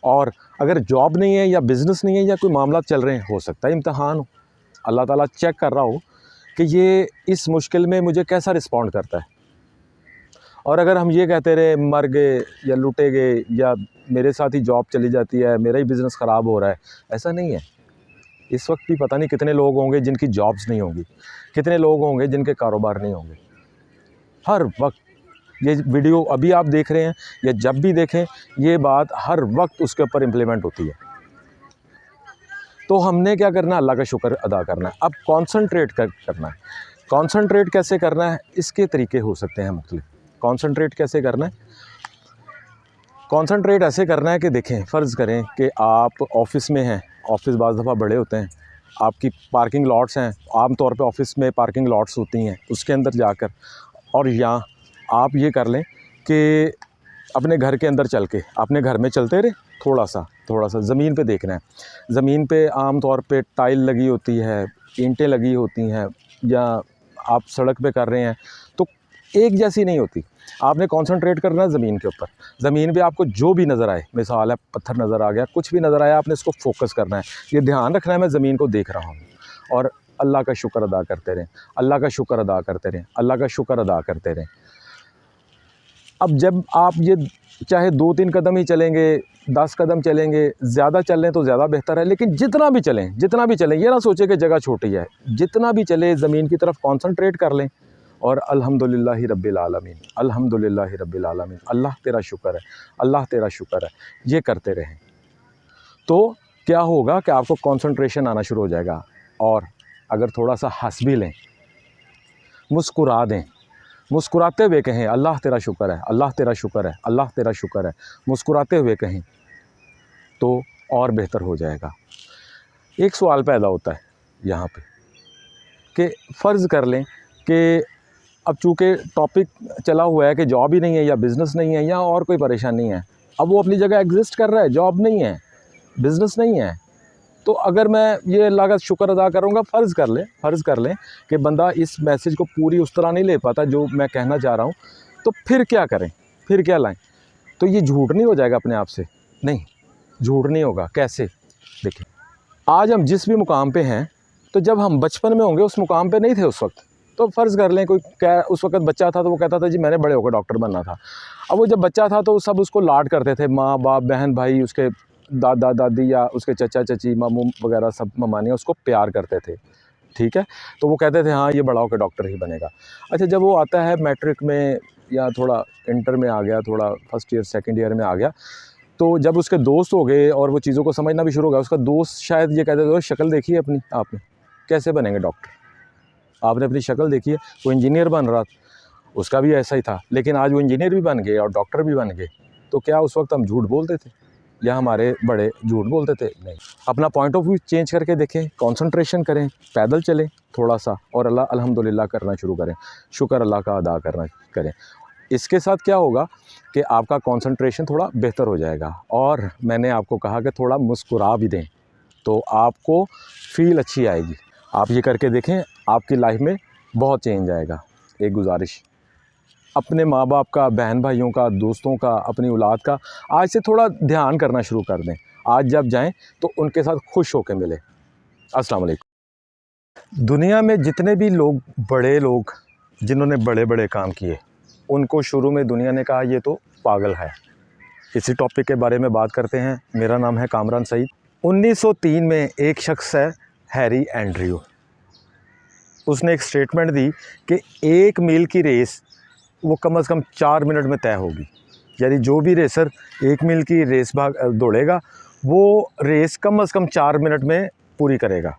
और अगर जॉब नहीं है या बिज़नेस नहीं है या कोई मामला चल रहे हैं, हो सकता है इम्तहान हो, अल्लाह ताला चेक कर रहा हो कि ये इस मुश्किल में मुझे कैसा रिस्पॉन्ड करता है। और अगर हम ये कहते रहे मर गए या लुटे गए या मेरे साथ ही जॉब चली जाती है, मेरा ही बिज़नेस ख़राब हो रहा है, ऐसा नहीं है। इस वक्त भी पता नहीं कितने लोग होंगे जिनकी जॉब्स नहीं होंगी, कितने लोग होंगे जिनके कारोबार नहीं होंगे। हर वक्त ये वीडियो अभी आप देख रहे हैं या जब भी देखें, ये बात हर वक्त उसके ऊपर इम्प्लीमेंट होती है। तो हमने क्या करना है, अल्लाह का शुक्र अदा करना है। अब कॉन्सनट्रेट करना है। कॉन्सनट्रेट कैसे करना है, इसके तरीके हो सकते हैं मुख्तलिफ। कॉन्सनट्रेट कैसे करना है, कॉन्सनट्रेट ऐसे करना है कि देखें, फ़र्ज़ करें कि आप ऑफ़िस में हैं, ऑफ़िस बाज़ दफ़ा बड़े होते हैं, आपकी पार्किंग लॉट्स हैं, आम तौर पे ऑफ़िस में पार्किंग लॉट्स होती हैं, उसके अंदर जाकर, और या आप ये कर लें कि अपने घर के अंदर चल के अपने घर में चलते रहे, थोड़ा सा ज़मीन पे देखना है। ज़मीन पे आम तौर पे टाइल लगी होती है, ईंटें लगी होती हैं, या आप सड़क पे कर रहे हैं तो एक जैसी नहीं होती। आपने कॉन्सनट्रेट करना है ज़मीन के ऊपर। ज़मीन पे आपको जो भी नज़र आए, मिसाल है पत्थर नज़र आ गया, कुछ भी नज़र आया, आपने इसको फोकस करना है। ये ध्यान रखना है मैं ज़मीन को देख रहा हूँ, और अल्लाह का शुक्र अदा करते रहें, अल्लाह का शुक्र अदा करते रहें, अल्लाह का शुक्र अदा करते रहें। अब जब आप ये चाहे 2-3 कदम ही चलेंगे, 10 कदम चलेंगे, ज़्यादा चल लें तो ज़्यादा बेहतर है, लेकिन जितना भी चलें, ये ना सोचें कि जगह छोटी है, जितना भी चले ज़मीन की तरफ कॉन्सनट्रेट कर लें, और अल्हम्दुलिल्लाहि रब्बिल आलमीन, अल्हम्दुलिल्लाहि रब्बिल आलमीन, अल्लाह तेरा शुक्र है, अल्लाह तेरा शुक्र है, ये करते रहें। तो क्या होगा कि आपको कॉन्सनट्रेशन आना शुरू हो जाएगा। और अगर थोड़ा सा हंस भी लें, मुस्कुरा दें, मुस्कुराते हुए कहें अल्लाह तेरा शुक्र है, अल्लाह तेरा शुक्र है, अल्लाह तेरा शुक्र है, मुस्कुराते हुए कहें तो और बेहतर हो जाएगा। एक सवाल पैदा होता है यहाँ पे कि फ़र्ज़ कर लें कि अब चूँकि टॉपिक चला हुआ है कि जॉब ही नहीं है, या बिज़नेस नहीं है, या और कोई परेशानी है, अब वो अपनी जगह एग्जिस्ट कर रहा है, जॉब नहीं है, बिज़नेस नहीं है, तो अगर मैं ये अल्लाह का शुक्र अदा करूँगा, फ़र्ज़ कर लें कि बंदा इस मैसेज को पूरी उस तरह नहीं ले पाता जो मैं कहना चाह रहा हूँ, तो फिर क्या करें, फिर क्या लाएं? तो ये झूठ नहीं हो जाएगा अपने आप से? नहीं, झूठ नहीं होगा। कैसे? देखिए, आज हम जिस भी मुकाम पे हैं, तो जब हम बचपन में होंगे उस मुकाम पे नहीं थे उस वक्त। तो फ़र्ज़ कर लें कोई उस वक्त बच्चा था तो वो कहता था जी मैंने बड़े होकर डॉक्टर बनना था। अब वो जब बच्चा था तो सब उसको लाड करते थे, माँ बाप, बहन भाई, उसके दादा दादी, या उसके चचा चची, मामू वगैरह सब ममानियाँ उसको प्यार करते थे। ठीक है। तो वो कहते थे हाँ ये बड़ा होकर डॉक्टर ही बनेगा। अच्छा, जब वो आता है मैट्रिक में या थोड़ा इंटर में आ गया, थोड़ा फर्स्ट ईयर सेकंड ईयर में आ गया, तो जब उसके दोस्त हो गए और वो चीज़ों को समझना भी शुरू हो गया, उसका दोस्त शायद ये कहते थे शक्ल देखी है अपनी आपने, कैसे बनेंगे डॉक्टर, आपने अपनी शक्ल देखी है। वो इंजीनियर बन रहा, उसका भी ऐसा ही था, लेकिन आज वो इंजीनियर भी बन गए और डॉक्टर भी बन गए। तो क्या उस वक्त हम झूठ बोलते थे या हमारे बड़े झूठ बोलते थे? नहीं। अपना पॉइंट ऑफ व्यू चेंज करके देखें, कंसंट्रेशन करें, पैदल चलें थोड़ा सा और अल्लाह अल्हम्दुलिल्लाह करना शुरू करें, शुक्र अल्लाह का अदा करना करें। इसके साथ क्या होगा कि आपका कंसंट्रेशन थोड़ा बेहतर हो जाएगा। और मैंने आपको कहा कि थोड़ा मुस्कुरा भी दें तो आपको फील अच्छी आएगी। आप ये करके देखें, आपकी लाइफ में बहुत चेंज आएगा। एक गुजारिश, अपने माँ बाप का, बहन भाइयों का, दोस्तों का, अपनी औलाद का आज से थोड़ा ध्यान करना शुरू कर दें। आज जब जाएं तो उनके साथ खुश होकर मिलें। अस्सलाम वालेकुम। दुनिया में जितने भी लोग, बड़े लोग जिन्होंने बड़े बड़े काम किए, उनको शुरू में दुनिया ने कहा ये तो पागल है। इसी टॉपिक के बारे में बात करते हैं। मेरा नाम है कामरान सईद। 1903 में एक शख्स है हैरी एंड्रयू, उसने एक स्टेटमेंट दी कि 1 मील की रेस वो कम से कम 4 मिनट में तय होगी। यानी जो भी रेसर 1 मील की रेस दौड़ेगा वो रेस कम से कम 4 मिनट में पूरी करेगा।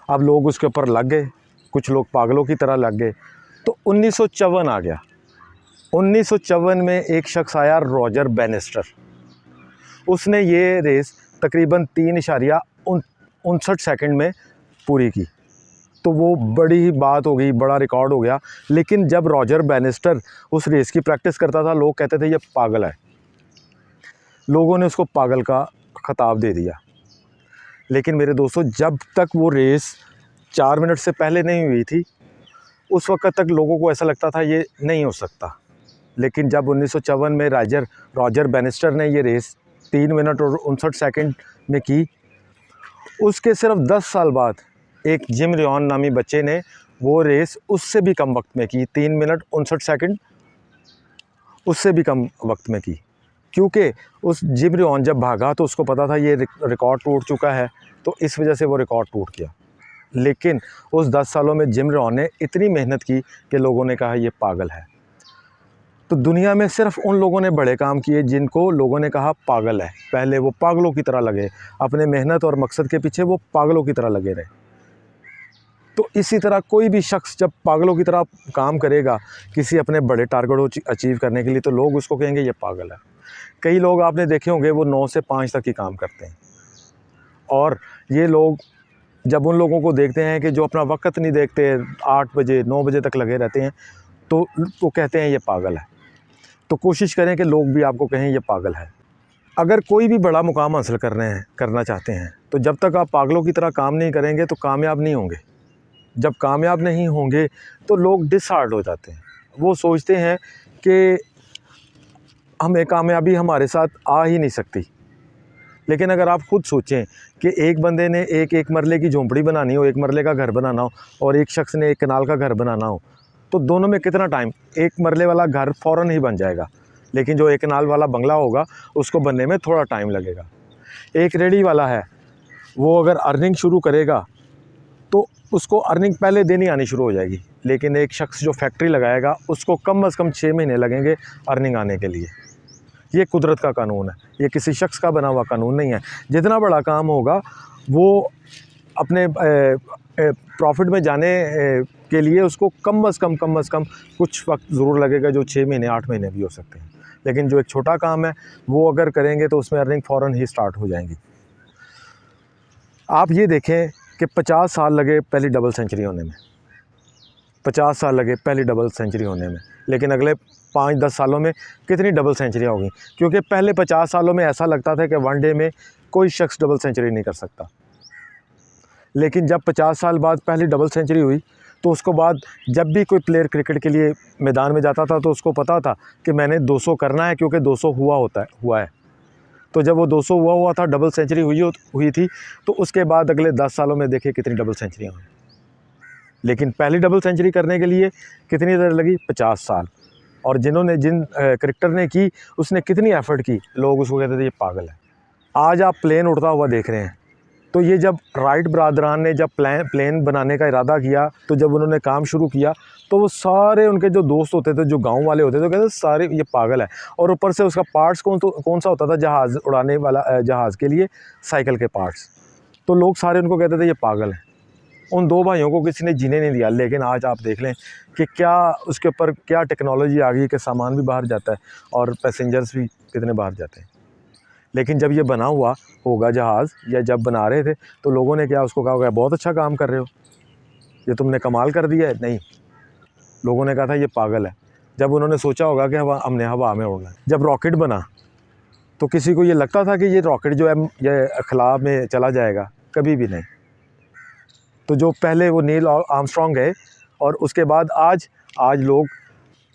अब लोग उसके ऊपर लग गए, कुछ लोग पागलों की तरह लग गए। तो 1954 आ गया। 1954 में एक शख्स आया, रॉजर बैनिस्टर। उसने ये रेस तकरीबन 3.59 सेकंड में पूरी की। तो वो बड़ी ही बात हो गई, बड़ा रिकॉर्ड हो गया। लेकिन जब रॉजर बैनिस्टर उस रेस की प्रैक्टिस करता था, लोग कहते थे ये पागल है। लोगों ने उसको पागल का खिताब दे दिया। लेकिन मेरे दोस्तों, जब तक वो रेस 4 मिनट से पहले नहीं हुई थी, उस वक्त तक लोगों को ऐसा लगता था ये नहीं हो सकता। लेकिन जब 1954 में रॉजर बैनिस्टर ने ये रेस 3 मिनट और 59 सेकंड में की, उसके सिर्फ 10 साल बाद एक जिम रियॉन नामी बच्चे ने वो रेस उससे भी कम वक्त में की, 3 मिनट 59 सेकंड उससे भी कम वक्त में की। क्योंकि उस जिम रियॉन जब भागा तो उसको पता था ये रिकॉर्ड टूट चुका है, तो इस वजह से वो रिकॉर्ड टूट गया। लेकिन उस 10 सालों में जिम रियॉन ने इतनी मेहनत की कि लोगों ने कहा ये पागल है। तो दुनिया में सिर्फ उन लोगों ने बड़े काम किए जिनको लोगों ने कहा पागल है। पहले वो पागलों की तरह लगे, अपने मेहनत और मकसद के पीछे वो पागलों की तरह लगे रहे। तो इसी तरह कोई भी शख्स जब पागलों की तरह काम करेगा किसी अपने बड़े टारगेट को अचीव करने के लिए, तो लोग उसको कहेंगे ये पागल है। कई लोग आपने देखे होंगे वो 9 से 5 तक ही काम करते हैं, और ये लोग जब उन लोगों को देखते हैं कि जो अपना वक्त नहीं देखते, 8 बजे 9 बजे तक लगे रहते हैं, तो वो कहते हैं ये पागल है। तो कोशिश करें कि लोग भी आपको कहें ये पागल है। अगर कोई भी बड़ा मुकाम हासिल करना चाहते हैं, तो जब तक आप पागलों की तरह काम नहीं करेंगे तो कामयाब नहीं होंगे। जब कामयाब नहीं होंगे तो लोग डिसहार्ट हो जाते हैं। वो सोचते हैं कि हमें कामयाबी हमारे साथ आ ही नहीं सकती। लेकिन अगर आप खुद सोचें कि एक बंदे ने एक मरले की झोंपड़ी बनानी हो, एक मरले का घर बनाना हो, और एक शख्स ने एक कनाल का घर बनाना हो, तो दोनों में कितना टाइम? एक मरले वाला घर फ़ौरन ही बन जाएगा, लेकिन जो एक कनाल वाला बंगला होगा उसको बनने में थोड़ा टाइम लगेगा। एक रेडी वाला है, वो अगर अर्निंग शुरू करेगा तो उसको अर्निंग पहले दिन ही आनी शुरू हो जाएगी। लेकिन एक शख्स जो फैक्ट्री लगाएगा उसको कम से कम 6 महीने लगेंगे अर्निंग आने के लिए। ये कुदरत का कानून है, ये किसी शख्स का बना हुआ कानून नहीं है। जितना बड़ा काम होगा वो अपने प्रॉफिट में जाने के लिए उसको कम से कम कुछ वक्त ज़रूर लगेगा, जो 6 महीने 8 महीने भी हो सकते हैं। लेकिन जो एक छोटा काम है वो अगर करेंगे तो उसमें अर्निंग फ़ौरन ही स्टार्ट हो जाएंगी। आप ये देखें कि 50 साल लगे पहली डबल सेंचुरी होने में, 50 साल लगे पहली डबल सेंचुरी होने में, लेकिन अगले 5-10 सालों में कितनी डबल सेंचुरियाँ होगी? क्योंकि पहले 50 सालों में ऐसा लगता था कि वन डे में कोई शख्स डबल सेंचुरी नहीं कर सकता। लेकिन जब 50 साल बाद पहली डबल सेंचुरी हुई, तो उसको बाद जब भी कोई प्लेयर क्रिकेट के लिए मैदान में जाता था तो उसको पता था कि मैंने 200 करना है, क्योंकि 200 हुआ है। तो जब वो 200 हुआ था, डबल सेंचुरी हुई थी, तो उसके बाद अगले 10 सालों में देखिए कितनी डबल सेंचुरियाँ हुई। लेकिन पहली डबल सेंचुरी करने के लिए कितनी देर लगी? 50 साल। और जिन क्रिकेटर ने की, उसने कितनी एफ़र्ट की, लोग उसको कहते थे ये पागल है। आज आप प्लेन उड़ता हुआ देख रहे हैं, तो ये जब राइट ब्रादरान ने जब प्लेन बनाने का इरादा किया, तो जब उन्होंने काम शुरू किया तो वो सारे उनके जो दोस्त होते थे, जो गांव वाले होते थे, कहते सारे ये पागल है। और ऊपर से उसका पार्ट्स कौन सा होता था, जहाज़ उड़ाने वाला जहाज़ के लिए साइकिल के पार्ट्स। तो लोग सारे उनको कहते थे ये पागल है। उन दो भाइयों को किसी ने जीने नहीं दिया। लेकिन आज आप देख लें कि क्या उसके ऊपर क्या टेक्नोलॉजी आ गई कि सामान भी बाहर जाता है और पैसेंजर्स भी कितने बाहर जाते हैं। लेकिन जब ये बना हुआ होगा जहाज़, या जब बना रहे थे, तो लोगों ने क्या उसको कहा होगा बहुत अच्छा काम कर रहे हो, ये तुमने कमाल कर दिया है। नहीं, लोगों ने कहा था ये पागल है। जब उन्होंने सोचा होगा कि हमने हवा में उड़ना है। जब रॉकेट बना तो किसी को ये लगता था कि ये रॉकेट जो है ये खला में चला जाएगा? कभी भी नहीं। तो जो पहले वो नील आर्मस्ट्रॉन्ग गए और उसके बाद आज लोग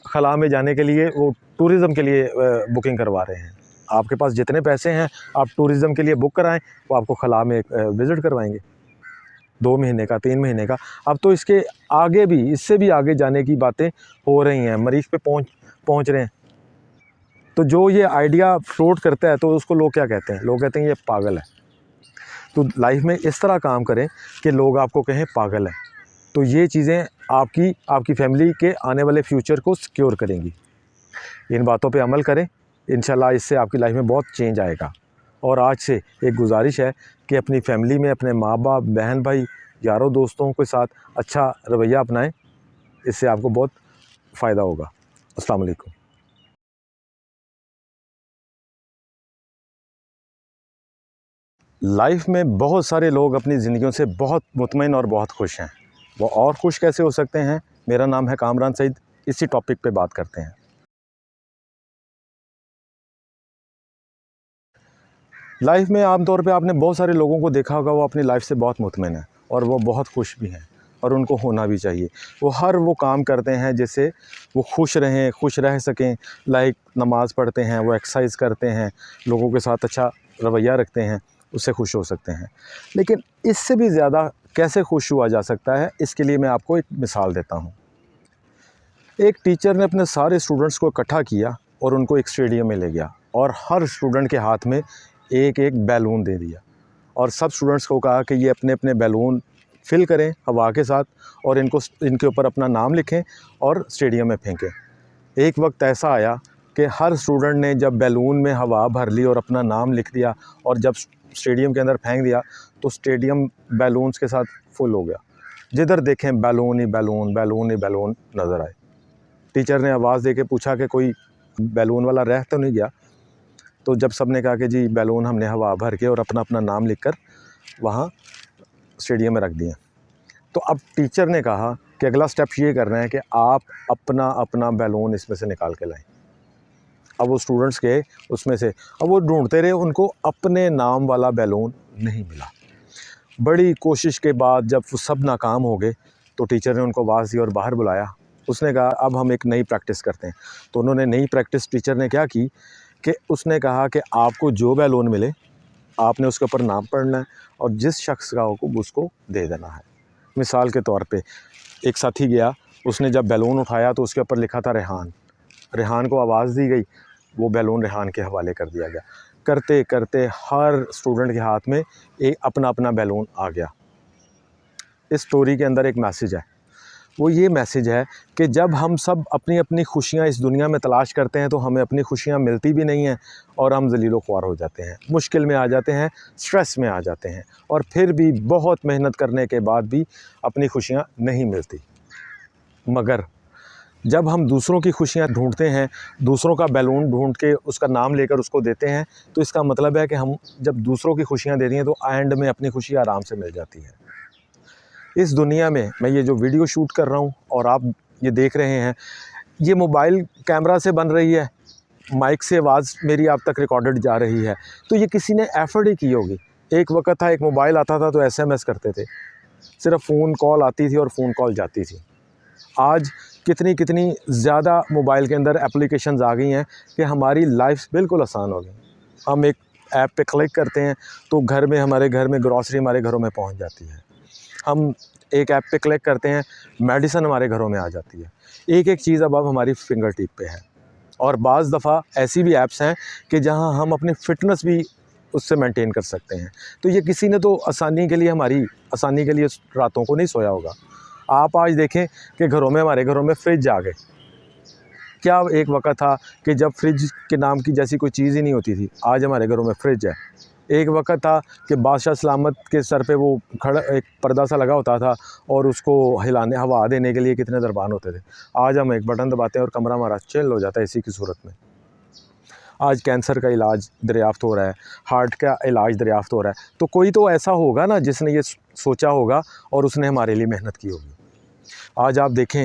खला में जाने के लिए वो टूरिज़म के लिए बुकिंग करवा रहे हैं। आपके पास जितने पैसे हैं आप टूरिज़म के लिए बुक कराएं, वो आपको खला में विज़िट करवाएंगे 2 महीने का, 3 महीने का। अब तो इसके आगे भी, इससे भी आगे जाने की बातें हो रही हैं, मरीज़ पे पहुंच रहे हैं। तो जो ये आइडिया फ्लोट करता है तो उसको लोग क्या कहते हैं? लोग कहते हैं ये पागल है। तो लाइफ में इस तरह काम करें कि लोग आपको कहें पागल है। तो ये चीज़ें आपकी फैमिली के आने वाले फ्यूचर को सिक्योर करेंगी। इन बातों पे अमल करें, इंशाल्लाह इससे आपकी लाइफ में बहुत चेंज आएगा। और आज से एक गुजारिश है कि अपनी फैमिली में अपने माँ बाप, बहन भाई, यारों दोस्तों के साथ अच्छा रवैया अपनाएं, इससे आपको बहुत फ़ायदा होगा। अस्सलाम वालेकुम। लाइफ में बहुत सारे लोग अपनी ज़िंदगियों से बहुत मुतमईन और बहुत खुश हैं। वो और खुश कैसे हो सकते हैं? मेरा नाम है कामरान सईद। इसी टॉपिक पे बात करते हैं। लाइफ में आमतौर पे आपने बहुत सारे लोगों को देखा होगा, वो अपनी लाइफ से बहुत मुतमईन है और वो बहुत खुश भी हैं, और उनको होना भी चाहिए। वो काम करते हैं जिससे वो खुश रहें, खुश रह सकें। लाइक नमाज़ पढ़ते हैं, वो एक्सरसाइज करते हैं, लोगों के साथ अच्छा रवैया रखते हैं, उससे खुश हो सकते हैं। लेकिन इससे भी ज़्यादा कैसे खुश हुआ जा सकता है, इसके लिए मैं आपको एक मिसाल देता हूँ। एक टीचर ने अपने सारे स्टूडेंट्स को इकट्ठा किया और उनको एक स्टेडियम में ले गया और हर स्टूडेंट के हाथ में एक एक बैलून दे दिया और सब स्टूडेंट्स को कहा कि ये अपने अपने बैलून फिल करें हवा के साथ और इनके ऊपर अपना नाम लिखें और स्टेडियम में फेंकें। एक वक्त ऐसा आया कि हर स्टूडेंट ने जब बैलून में हवा भर ली और अपना नाम लिख दिया और जब स्टेडियम के अंदर फेंक दिया तो स्टेडियम बैलून्स के साथ फुल हो गया। जिधर देखें बैलून ही बैलून, बैलून ही बैलून नज़र आए। टीचर ने आवाज़ दे के पूछा कि कोई बैलून वाला रह तो नहीं गया? तो जब सब ने कहा कि जी बैलून हमने हवा भर के और अपना अपना नाम लिखकर वहाँ स्टेडियम में रख दिए। तो अब टीचर ने कहा कि अगला स्टेप ये करना है कि आप अपना अपना बैलून इसमें से निकाल के लाएं। अब वो स्टूडेंट्स गए उसमें से, अब वो ढूंढते रहे, उनको अपने नाम वाला बैलून नहीं मिला। बड़ी कोशिश के बाद जब वो सब नाकाम हो गए तो टीचर ने उनको आवाज़ दी और बाहर बुलाया। उसने कहा अब हम एक नई प्रैक्टिस करते हैं। तो उन्होंने नई प्रैक्टिस टीचर ने क्या की कि उसने कहा कि आपको जो बैलून मिले आपने उसके ऊपर नाम पढ़ना है और जिस शख्स का हो उसको दे देना है। मिसाल के तौर पे एक साथी गया, उसने जब बैलून उठाया तो उसके ऊपर लिखा था रेहान। रेहान को आवाज़ दी गई, वो बैलून रेहान के हवाले कर दिया गया। करते करते हर स्टूडेंट के हाथ में एक अपना अपना बैलून आ गया। इस स्टोरी के अंदर एक मैसेज है, वो ये मैसेज है कि जब हम सब अपनी अपनी खुशियाँ इस दुनिया में तलाश करते हैं तो हमें अपनी खुशियाँ मिलती भी नहीं हैं और हम ज़लीलो ख्वार हो जाते हैं, मुश्किल में आ जाते हैं, स्ट्रेस में आ जाते हैं और फिर भी बहुत मेहनत करने के बाद भी अपनी खुशियाँ नहीं मिलती। मगर जब हम दूसरों की खुशियाँ ढूंढते हैं, दूसरों का बैलून ढूंढ के उसका नाम लेकर उसको देते हैं, तो इसका मतलब है कि हम जब दूसरों की खुशियाँ देती हैं तो एंड में अपनी खुशी आराम से मिल जाती है। इस दुनिया में मैं ये जो वीडियो शूट कर रहा हूँ और आप ये देख रहे हैं, ये मोबाइल कैमरा से बन रही है, माइक से आवाज़ मेरी आप तक रिकॉर्डेड जा रही है, तो ये किसी ने एफर्ट ही की होगी। एक वक्त था, एक मोबाइल आता था तो एसएमएस करते थे, सिर्फ फ़ोन कॉल आती थी और फ़ोन कॉल जाती थी। आज कितनी कितनी ज़्यादा मोबाइल के अंदर एप्लीकेशंस आ गई हैं कि हमारी लाइफ बिल्कुल आसान हो गई। हम एक ऐप पे क्लिक करते हैं तो हमारे घर में ग्रॉसरी हमारे घरों में पहुंच जाती है। हम एक ऐप पे क्लिक करते हैं, मेडिसिन हमारे घरों में आ जाती है। एक एक चीज़ अब हमारी फिंगर टिप पे है। और बाज़ दफ़ा ऐसी भी ऐप्स हैं कि जहां हम अपनी फ़िटनेस भी उससे मेंटेन कर सकते हैं। तो ये किसी ने तो आसानी के लिए, हमारी आसानी के लिए रातों को नहीं सोया होगा। आप आज देखें कि घरों में, हमारे घरों में फ्रिज आ गए। क्या एक वक़्त था कि जब फ्रिज के नाम की जैसी कोई चीज़ ही नहीं होती थी, आज हमारे घरों में फ्रिज है। एक वक़्त था कि बादशाह सलामत के सर पे वो खड़ा एक पर्दा सा लगा होता था और उसको हिलाने, हवा देने के लिए कितने दरबान होते थे। आज हम एक बटन दबाते हैं और कमरा हमारा चिल हो जाता है इसी की सूरत में। आज कैंसर का इलाज दरियाफ़्त हो रहा है, हार्ट का इलाज दरियाफ़्त हो रहा है। तो कोई तो ऐसा होगा ना जिसने ये सोचा होगा और उसने हमारे लिए मेहनत की होगी। आज आप देखें,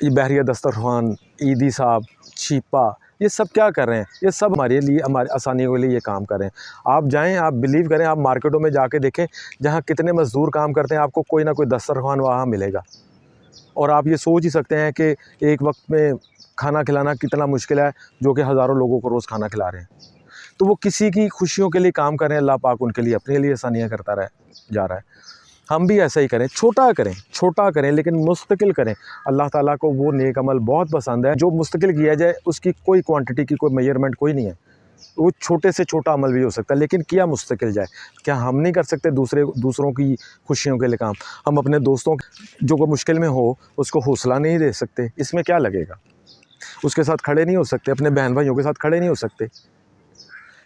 ये बहरिया दस्तरखान, ईदी साहब, छिपा, ये सब क्या कर रहे हैं? ये सब हमारे लिए, हमारी आसानी के लिए ये काम कर रहे हैं। आप जाएँ, आप बिलीव करें, आप मार्केटों में जाके देखें, जहाँ कितने मज़दूर काम करते हैं, आपको कोई ना कोई दस्तरखान वहाँ मिलेगा। और आप ये सोच ही सकते हैं कि एक वक्त में खाना खिलाना कितना मुश्किल है, जो कि हज़ारों लोगों को रोज़ खाना खिला रहे हैं। तो वो किसी की खुशियों के लिए काम कर रहे हैं, अल्लाह पाक उनके लिए अपने लिए आसानियाँ करता जा रहा है। हम भी ऐसा ही करें, छोटा करें लेकिन मुस्तकिल करें। अल्लाह ताला को वो नेक अमल बहुत पसंद है जो मुस्तकिल किया जाए, उसकी कोई क्वांटिटी की कोई मेजरमेंट कोई नहीं है। वो छोटे से छोटा अमल भी हो सकता है लेकिन किया मुस्तकिल जाए। क्या हम नहीं कर सकते दूसरों की खुशियों के लिए काम? हम अपने दोस्तों जो को मुश्किल में हो उसको हौसला नहीं दे सकते? इसमें क्या लगेगा? उसके साथ खड़े नहीं हो सकते? अपने बहन भाइयों के साथ खड़े नहीं हो सकते?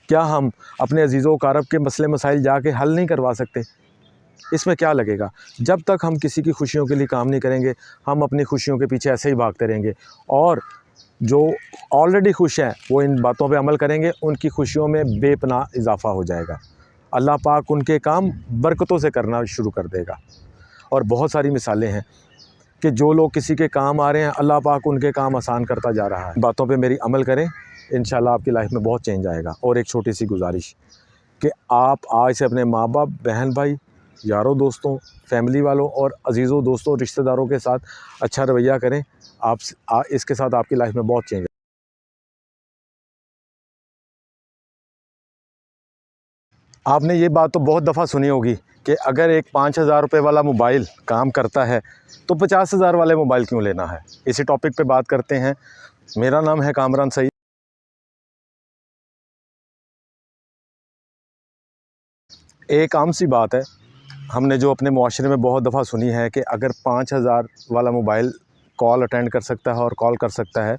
क्या हम अपने अजीज़ों कारब के मसले मसाइल जाके हल नहीं करवा सकते? इसमें क्या लगेगा? जब तक हम किसी की खुशियों के लिए काम नहीं करेंगे, हम अपनी खुशियों के पीछे ऐसे ही भागते रहेंगे। और जो ऑलरेडी खुश हैं वो इन बातों पे अमल करेंगे, उनकी खुशियों में बेपनाह इजाफ़ा हो जाएगा। अल्लाह पाक उनके काम बरकतों से करना शुरू कर देगा। और बहुत सारी मिसालें हैं कि जो लोग किसी के काम आ रहे हैं, अल्लाह पाक उनके काम आसान करता जा रहा है। बातों पे मेरी अमल करें, इंशाल्लाह आपकी लाइफ में बहुत चेंज आएगा। और एक छोटी सी गुजारिश कि आप आज से अपने माँ बाप, बहन भाई, यारों दोस्तों, फैमिली वालों और अजीज़ों दोस्तों, रिश्तेदारों के साथ अच्छा रवैया करें। इसके साथ आपकी लाइफ में बहुत चेंज। आपने ये बात तो बहुत दफ़ा सुनी होगी कि अगर एक 5,000 रुपये वाला मोबाइल काम करता है तो 50,000 वाले मोबाइल क्यों लेना है? इसी टॉपिक पे बात करते हैं। मेरा नाम है कामरान सईद। एक आम सी बात है, हमने जो अपने मुआशरे में बहुत दफ़ा सुनी है कि अगर 5,000 वाला मोबाइल कॉल अटेंड कर सकता है और कॉल कर सकता है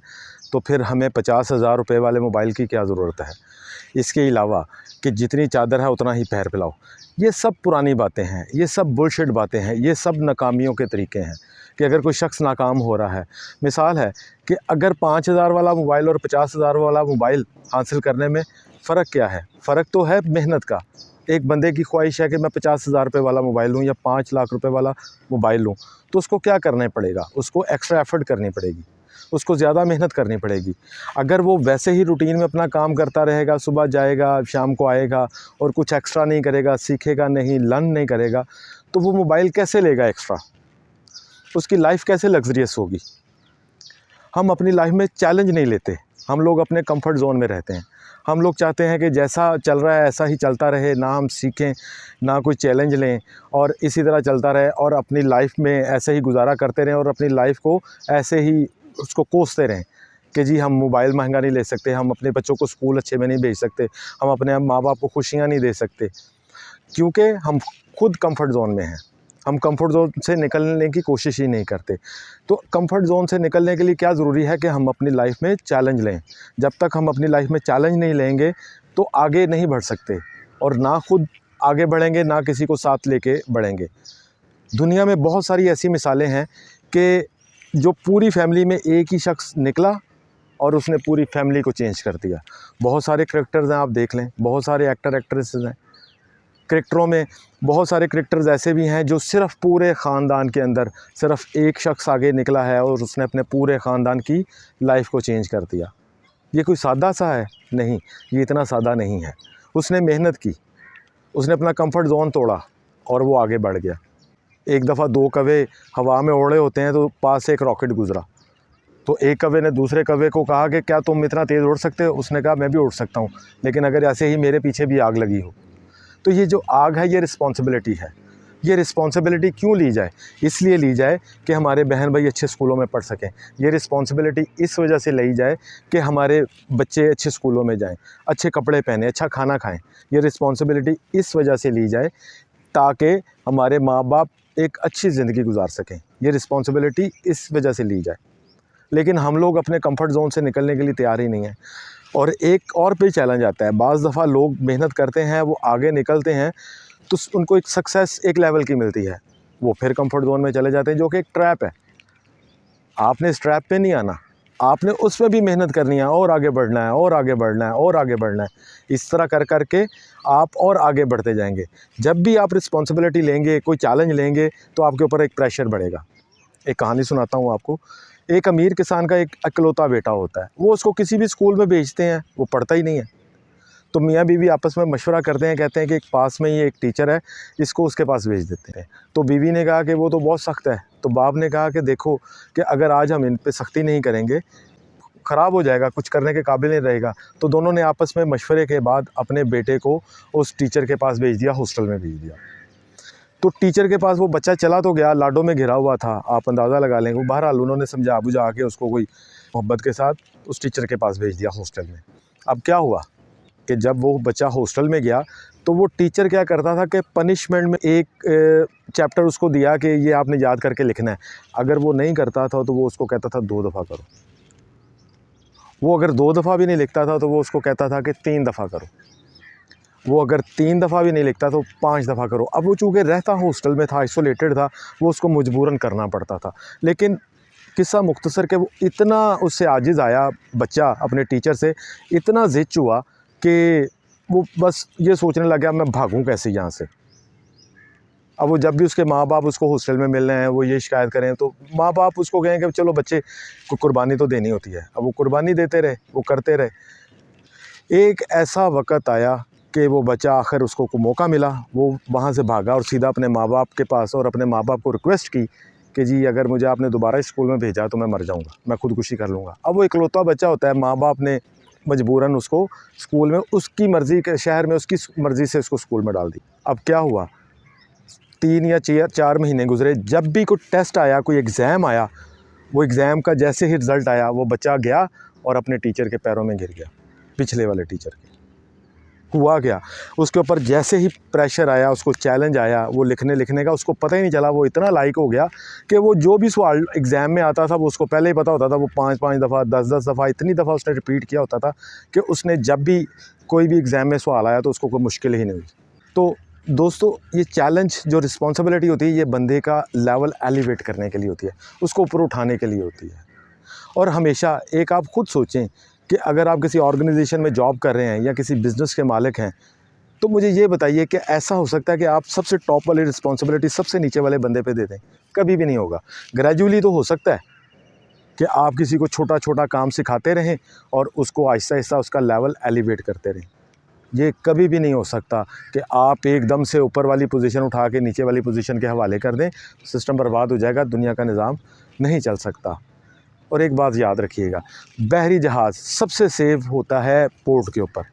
तो फिर हमें 50,000 रुपये वाले मोबाइल की क्या ज़रूरत है। इसके अलावा कि जितनी चादर है उतना ही पैर फैलाओ, ये सब पुरानी बातें हैं, ये सब बुलशिट बातें हैं, ये सब नाकामियों के तरीके हैं। कि अगर कोई शख्स नाकाम हो रहा है, मिसाल है कि अगर 5,000 वाला मोबाइल और 50,000 वाला मोबाइल हासिल करने में फ़र्क क्या है? फ़र्क तो है मेहनत का। एक बंदे की ख्वाहिश है कि मैं 50,000 रुपये वाला मोबाइल लूँ या 5 लाख रुपए वाला मोबाइल लूँ, तो उसको क्या करना पड़ेगा? उसको एक्स्ट्रा एफ़र्ट करनी पड़ेगी, उसको ज़्यादा मेहनत करनी पड़ेगी। अगर वो वैसे ही रूटीन में अपना काम करता रहेगा, सुबह जाएगा, शाम को आएगा और कुछ एक्स्ट्रा नहीं करेगा, सीखेगा नहीं, लर्न नहीं करेगा, तो वो मोबाइल कैसे लेगा एक्स्ट्रा? उसकी लाइफ कैसे लग्जरियस होगी? हम अपनी लाइफ में चैलेंज नहीं लेते, हम लोग अपने कंफर्ट जोन में रहते हैं। हम लोग चाहते हैं कि जैसा चल रहा है ऐसा ही चलता रहे, ना हम सीखें, ना कोई चैलेंज लें और इसी तरह चलता रहे और अपनी लाइफ में ऐसे ही गुजारा करते रहें और अपनी लाइफ को ऐसे ही उसको कोसते रहें कि जी हम मोबाइल महंगा नहीं ले सकते, हम अपने बच्चों को स्कूल अच्छे में नहीं भेज सकते, हम अपने माँ बाप को खुशियाँ नहीं दे सकते, क्योंकि हम खुद कंफर्ट जोन में हैं। हम कंफर्ट जोन से निकलने की कोशिश ही नहीं करते। तो कंफर्ट जोन से निकलने के लिए क्या ज़रूरी है कि हम अपनी लाइफ में चैलेंज लें। जब तक हम अपनी लाइफ में चैलेंज नहीं लेंगे तो आगे नहीं बढ़ सकते और ना खुद आगे बढ़ेंगे, ना किसी को साथ लेके बढ़ेंगे। दुनिया में बहुत सारी ऐसी मिसालें हैं कि जो पूरी फैमिली में एक ही शख्स निकला और उसने पूरी फैमिली को चेंज कर दिया। बहुत सारे करैक्टर्स हैं, आप देख लें, बहुत सारे एक्टर एक्ट्रेसेस हैं। करैक्टरों में बहुत सारे करैक्टर्स ऐसे भी हैं जो सिर्फ़ पूरे ख़ानदान के अंदर सिर्फ़ एक शख्स आगे निकला है और उसने अपने पूरे ख़ानदान की लाइफ को चेंज कर दिया। ये कोई सादा सा है? नहीं, ये इतना सादा नहीं है। उसने मेहनत की, उसने अपना कंफर्ट जोन तोड़ा और वो आगे बढ़ गया। एक दफ़ा 2 कौवे हवा में उड़ रहे होते हैं तो पास से एक रॉकेट गुज़रा, तो एक कौवे ने दूसरे कौवे को कहा कि क्या तुम इतना तेज़ उड़ सकते हो? उसने कहा मैं भी उड़ सकता हूँ, लेकिन अगर ऐसे ही मेरे पीछे भी आग लगी हो। तो ये जो आग है ये रिस्पॉन्सिबिलिटी है। ये रिस्पॉन्सिबिलिटी क्यों ली जाए? इसलिए ली जाए कि हमारे बहन भाई अच्छे स्कूलों में पढ़ सकें। ये रिस्पॉन्सिबिलिटी इस वजह से ली जाए कि हमारे बच्चे अच्छे स्कूलों में जाएं, अच्छे कपड़े पहने, अच्छा खाना खाएं। ये रिस्पॉन्सिबिलिटी इस वजह से ली जाए ताकि हमारे माँ बाप एक अच्छी ज़िंदगी गुजार सकें। ये रिस्पॉन्सिबिलिटी इस वजह से ली जाए। लेकिन हम लोग अपने कंफर्ट ज़ोन से निकलने के लिए तैयार ही नहीं हैं। और एक और भी चैलेंज आता है, बाज़ दफ़ा लोग मेहनत करते हैं, वो आगे निकलते हैं तो उनको एक सक्सेस एक लेवल की मिलती है, वो फिर कंफर्ट ज़ोन में चले जाते हैं, जो कि एक ट्रैप है। आपने इस ट्रैप पे नहीं आना, आपने उसमें भी मेहनत करनी है और आगे बढ़ना है और आगे बढ़ना है और आगे बढ़ना है। इस तरह कर कर के आप और आगे बढ़ते जाएंगे। जब भी आप रिस्पॉन्सिबिलिटी लेंगे, कोई चैलेंज लेंगे, तो आपके ऊपर एक प्रेशर बढ़ेगा। एक कहानी सुनाता हूँ आपको। एक अमीर किसान का एक इकलौता बेटा होता है, वो उसको किसी भी स्कूल में भेजते हैं, वो पढ़ता ही नहीं है। तो मियाँ बीवी आपस में मशवरा करते हैं, कहते हैं कि एक पास में ही एक टीचर है, इसको उसके पास भेज देते हैं। तो बीवी ने कहा कि वो तो बहुत सख्त है। तो बाप ने कहा कि देखो कि अगर आज हम इन पे सख्ती नहीं करेंगे, ख़राब हो जाएगा, कुछ करने के काबिल नहीं रहेगा। तो दोनों ने आपस में मशवरे के बाद अपने बेटे को उस टीचर के पास भेज दिया, हॉस्टल में भेज दिया। तो टीचर के पास वो बच्चा चला तो गया, लाडों में घिरा हुआ था, आप अंदाज़ा लगा लेंगे। बहरहाल उन्होंने समझा बुझा के उसको कोई मोहब्बत के साथ उस टीचर के पास भेज दिया हॉस्टल में। अब क्या हुआ कि जब वो बच्चा हॉस्टल में गया तो वो टीचर क्या करता था कि पनिशमेंट में एक चैप्टर उसको दिया कि ये आपने याद करके लिखना है। अगर वो नहीं करता था तो वो उसको कहता था 2 दफ़ा करो। वो अगर 2 दफ़ा भी नहीं लिखता था तो वो उसको कहता था कि 3 दफ़ा करो। वो अगर 3 दफ़ा भी नहीं लिखता तो 5 दफ़ा करो। अब वो चूँकि रहता हॉस्टल में था, आइसोलेटेड था, वो उसको मजबूरन करना पड़ता था। लेकिन किस्सा मुख्तसर के वो इतना उससे आजिज़ आया बच्चा अपने टीचर से, इतना ज़िद हुआ कि वो बस ये सोचने लग गया मैं भागूँ कैसे यहाँ से। अब वो जब भी उसके माँ बाप उसको हॉस्टल में मिल रहे हैं, वो ये शिकायत करें तो माँ बाप उसको कहें कि चलो बच्चे को कुर्बानी तो देनी होती है। अब वो कुर्बानी देते रहे, वो करते रहे। एक ऐसा वक़्त आया कि वो बच्चा आखिर उसको को मौका मिला, वो वहाँ से भागा और सीधा अपने माँ बाप के पास और अपने माँ बाप को रिक्वेस्ट की कि जी अगर मुझे आपने दोबारा इस स्कूल में भेजा तो मैं मर जाऊँगा, मैं खुदकुशी कर लूँगा। अब वो इकलौता बच्चा होता है, माँ बाप ने मजबूरन उसको स्कूल में उसकी मर्ज़ी के शहर में उसकी मर्ज़ी से उसको स्कूल में डाल दी। अब क्या हुआ, 3 या 4 महीने गुजरे, जब भी कोई टेस्ट आया, कोई एग्ज़ाम आया, वो एग्ज़ाम का जैसे ही रिज़ल्ट आया, वो बच्चा गया और अपने टीचर के पैरों में गिर गया, पिछले वाले टीचर के। हुआ क्या, उसके ऊपर जैसे ही प्रेशर आया, उसको चैलेंज आया, वो लिखने का उसको पता ही नहीं चला। वो इतना लाइक हो गया कि वो जो भी सवाल एग्ज़ाम में आता था वो उसको पहले ही पता होता था। वो 5-5 दफ़ा, 10-10 दफ़ा, इतनी दफ़ा उसने रिपीट किया होता था कि उसने जब भी कोई भी एग्ज़ाम में सवाल आया तो उसको कोई मुश्किल ही नहीं हुई। तो दोस्तों, ये चैलेंज जो रिस्पॉन्सिबिलिटी होती है, ये बंदे का लेवल एलिवेट करने के लिए होती है, उसको ऊपर उठाने के लिए होती है। और हमेशा एक आप खुद सोचें कि अगर आप किसी ऑर्गेनाइजेशन में जॉब कर रहे हैं या किसी बिज़नेस के मालिक हैं, तो मुझे ये बताइए कि ऐसा हो सकता है कि आप सबसे टॉप वाली रिस्पॉन्सिबिलिटी सबसे नीचे वाले बंदे पे दे दें? कभी भी नहीं होगा। ग्रेजुअली तो हो सकता है कि आप किसी को छोटा-छोटा काम सिखाते रहें और उसको आहिस्ता-आहिस्ता उसका लेवल एलिवेट करते रहें। ये कभी भी नहीं हो सकता कि आप एकदम से ऊपर वाली पोजीशन उठा के नीचे वाली पोजीशन के हवाले कर दें, सिस्टम बर्बाद हो जाएगा, दुनिया का निज़ाम नहीं चल सकता। और एक बात याद रखिएगा, बहरी जहाज़ सबसे सेफ़ होता है पोर्ट के ऊपर,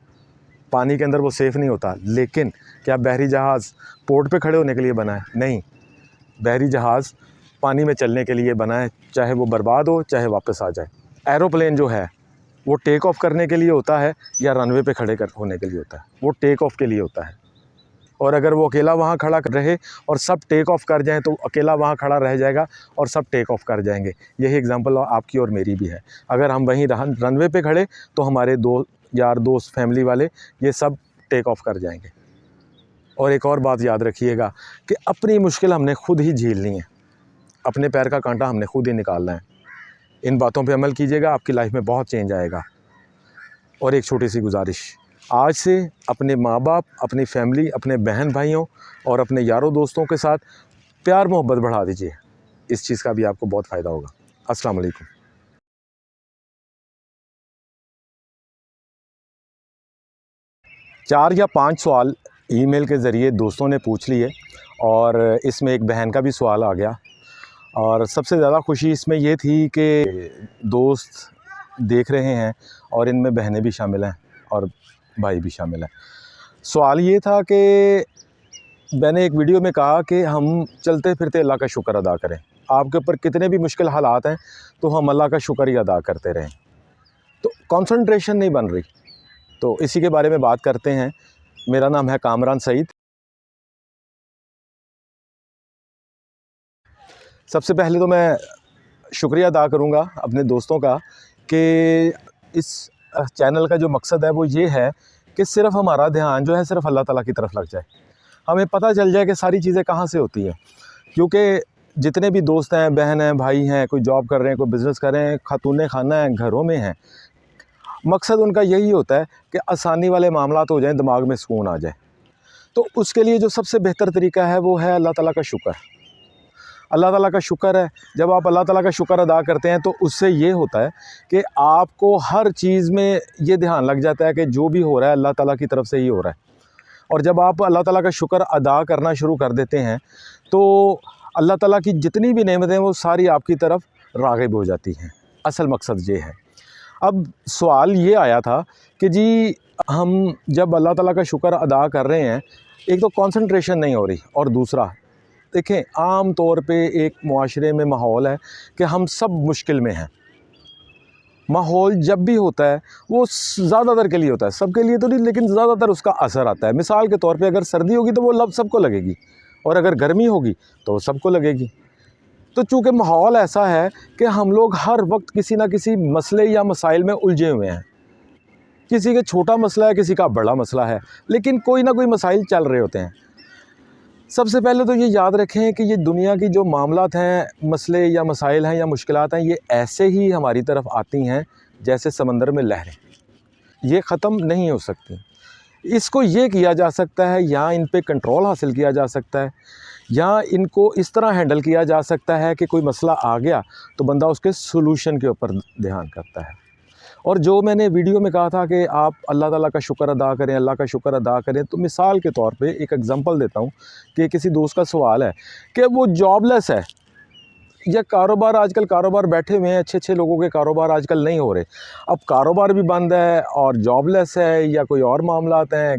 पानी के अंदर वो सेफ़ नहीं होता। लेकिन क्या बहरी जहाज़ पोर्ट पे खड़े होने के लिए बना है? नहीं, बहरी जहाज़ पानी में चलने के लिए बना है, चाहे वो बर्बाद हो, चाहे वापस आ जाए। एरोप्लेन जो है वो टेक ऑफ़ करने के लिए होता है या रनवे पे खड़े होने के लिए होता है? वो टेक ऑफ़ के लिए होता है। और अगर वो अकेला वहाँ खड़ा रहे और सब टेक ऑफ़ कर जाएँ तो अकेला वहाँ खड़ा रह जाएगा और सब टेक ऑफ़ कर जाएंगे। यही एग्ज़ाम्पल आपकी और मेरी भी है। अगर हम वहीं रनवे पे खड़े तो हमारे यार दोस्त, फैमिली वाले, ये सब टेक ऑफ़ कर जाएंगे। और एक और बात याद रखिएगा कि अपनी मुश्किल हमने खुद ही झेलनी है, अपने पैर का कांटा हमने खुद ही निकालना है। इन बातों पे अमल कीजिएगा, आपकी लाइफ में बहुत चेंज आएगा। और एक छोटी सी गुजारिश, आज से अपने माँ बाप, अपनी फैमिली, अपने बहन भाइयों और अपने यारों दोस्तों के साथ प्यार मोहब्बत बढ़ा दीजिए। इस चीज़ का भी आपको बहुत फ़ायदा होगा। अस्सलाम वालेकुम। 4 या 5 सवाल ईमेल के ज़रिए दोस्तों ने पूछ लिए और इसमें एक बहन का भी सवाल आ गया। और सबसे ज़्यादा खुशी इसमें ये थी कि दोस्त देख रहे हैं और इनमें बहनें भी शामिल हैं और भाई भी शामिल हैं। सवाल ये था कि मैंने एक वीडियो में कहा कि हम चलते फिरते अल्लाह का शुक्र अदा करें। आपके ऊपर कितने भी मुश्किल हालात हैं तो हम अल्लाह का शुक्र ही अदा करते रहें। तो कंसंट्रेशन नहीं बन रही, तो इसी के बारे में बात करते हैं। मेरा नाम है कामरान सईद। सबसे पहले तो मैं शुक्रिया अदा करूँगा अपने दोस्तों का कि इस चैनल का जो मकसद है वो ये है कि सिर्फ़ हमारा ध्यान जो है सिर्फ़ अल्लाह ताला की तरफ लग जाए, हमें पता चल जाए कि सारी चीज़ें कहाँ से होती हैं। क्योंकि जितने भी दोस्त हैं, बहन हैं, भाई हैं, कोई जॉब कर रहे हैं, कोई बिज़नेस कर रहे हैं, खातून खाना है, घरों में हैं, मकसद उनका यही होता है कि आसानी वाले मामलात हो जाएं, दिमाग में सुकून आ जाए। तो उसके लिए जो सबसे बेहतर तरीका है वो है अल्लाह ताला का शुक्र। अल्लाह ताला का शुक्र है, जब आप अल्लाह ताला का शुक्र अदा करते हैं तो उससे ये होता है कि आपको हर चीज़ में ये ध्यान लग जाता है कि जो भी हो रहा है अल्लाह ताला की तरफ से ही हो रहा है। और जब आप अल्लाह ताला का शुक्र अदा करना शुरू कर देते हैं तो अल्लाह ताला की जितनी भी नेमतें हैं वो सारी आपकी तरफ राग़िब हो जाती हैं। असल मकसद ये है। अब सवाल ये आया था कि जी हम जब अल्लाह ताला का शुक्र अदा कर रहे हैं, एक तो कंसंट्रेशन नहीं हो रही, और दूसरा देखें आम तौर पे एक मुआशरे में माहौल है कि हम सब मुश्किल में हैं। माहौल जब भी होता है वो ज़्यादातर के लिए होता है, सबके लिए तो नहीं, लेकिन ज़्यादातर उसका असर आता है। मिसाल के तौर पे अगर सर्दी होगी तो वो लब सबको लगेगी, और अगर गर्मी होगी तो सबको लगेगी। तो चूँकि माहौल ऐसा है कि हम लोग हर वक्त किसी ना किसी मसले या मसाइल में उलझे हुए हैं। किसी का छोटा मसला है, किसी का बड़ा मसला है, लेकिन कोई ना कोई मसाइल चल रहे होते हैं। सबसे पहले तो ये याद रखें कि ये दुनिया की जो मामलात हैं, मसले या मसाइल हैं या मुश्किलात हैं, ये ऐसे ही हमारी तरफ आती हैं जैसे समंदर में लहरें, ये ख़त्म नहीं हो सकती। इसको ये किया जा सकता है, या इन पे कंट्रोल हासिल किया जा सकता है, या इनको इस तरह हैंडल किया जा सकता है कि कोई मसला आ गया तो बंदा उसके सॉल्यूशन के ऊपर ध्यान करता है। और जो मैंने वीडियो में कहा था कि आप अल्लाह ताला का शुक्र अदा करें, अल्लाह का शुक्र अदा करें, तो मिसाल के तौर पे एक एग्जांपल देता हूँ कि किसी दोस्त का सवाल है कि वो जॉबलेस है, या कारोबार, आजकल कारोबार बैठे हुए हैं, अच्छे अच्छे लोगों के कारोबार आजकल नहीं हो रहे। अब कारोबार भी बंद है और जॉबलेस है, या कोई और मामलात हैं,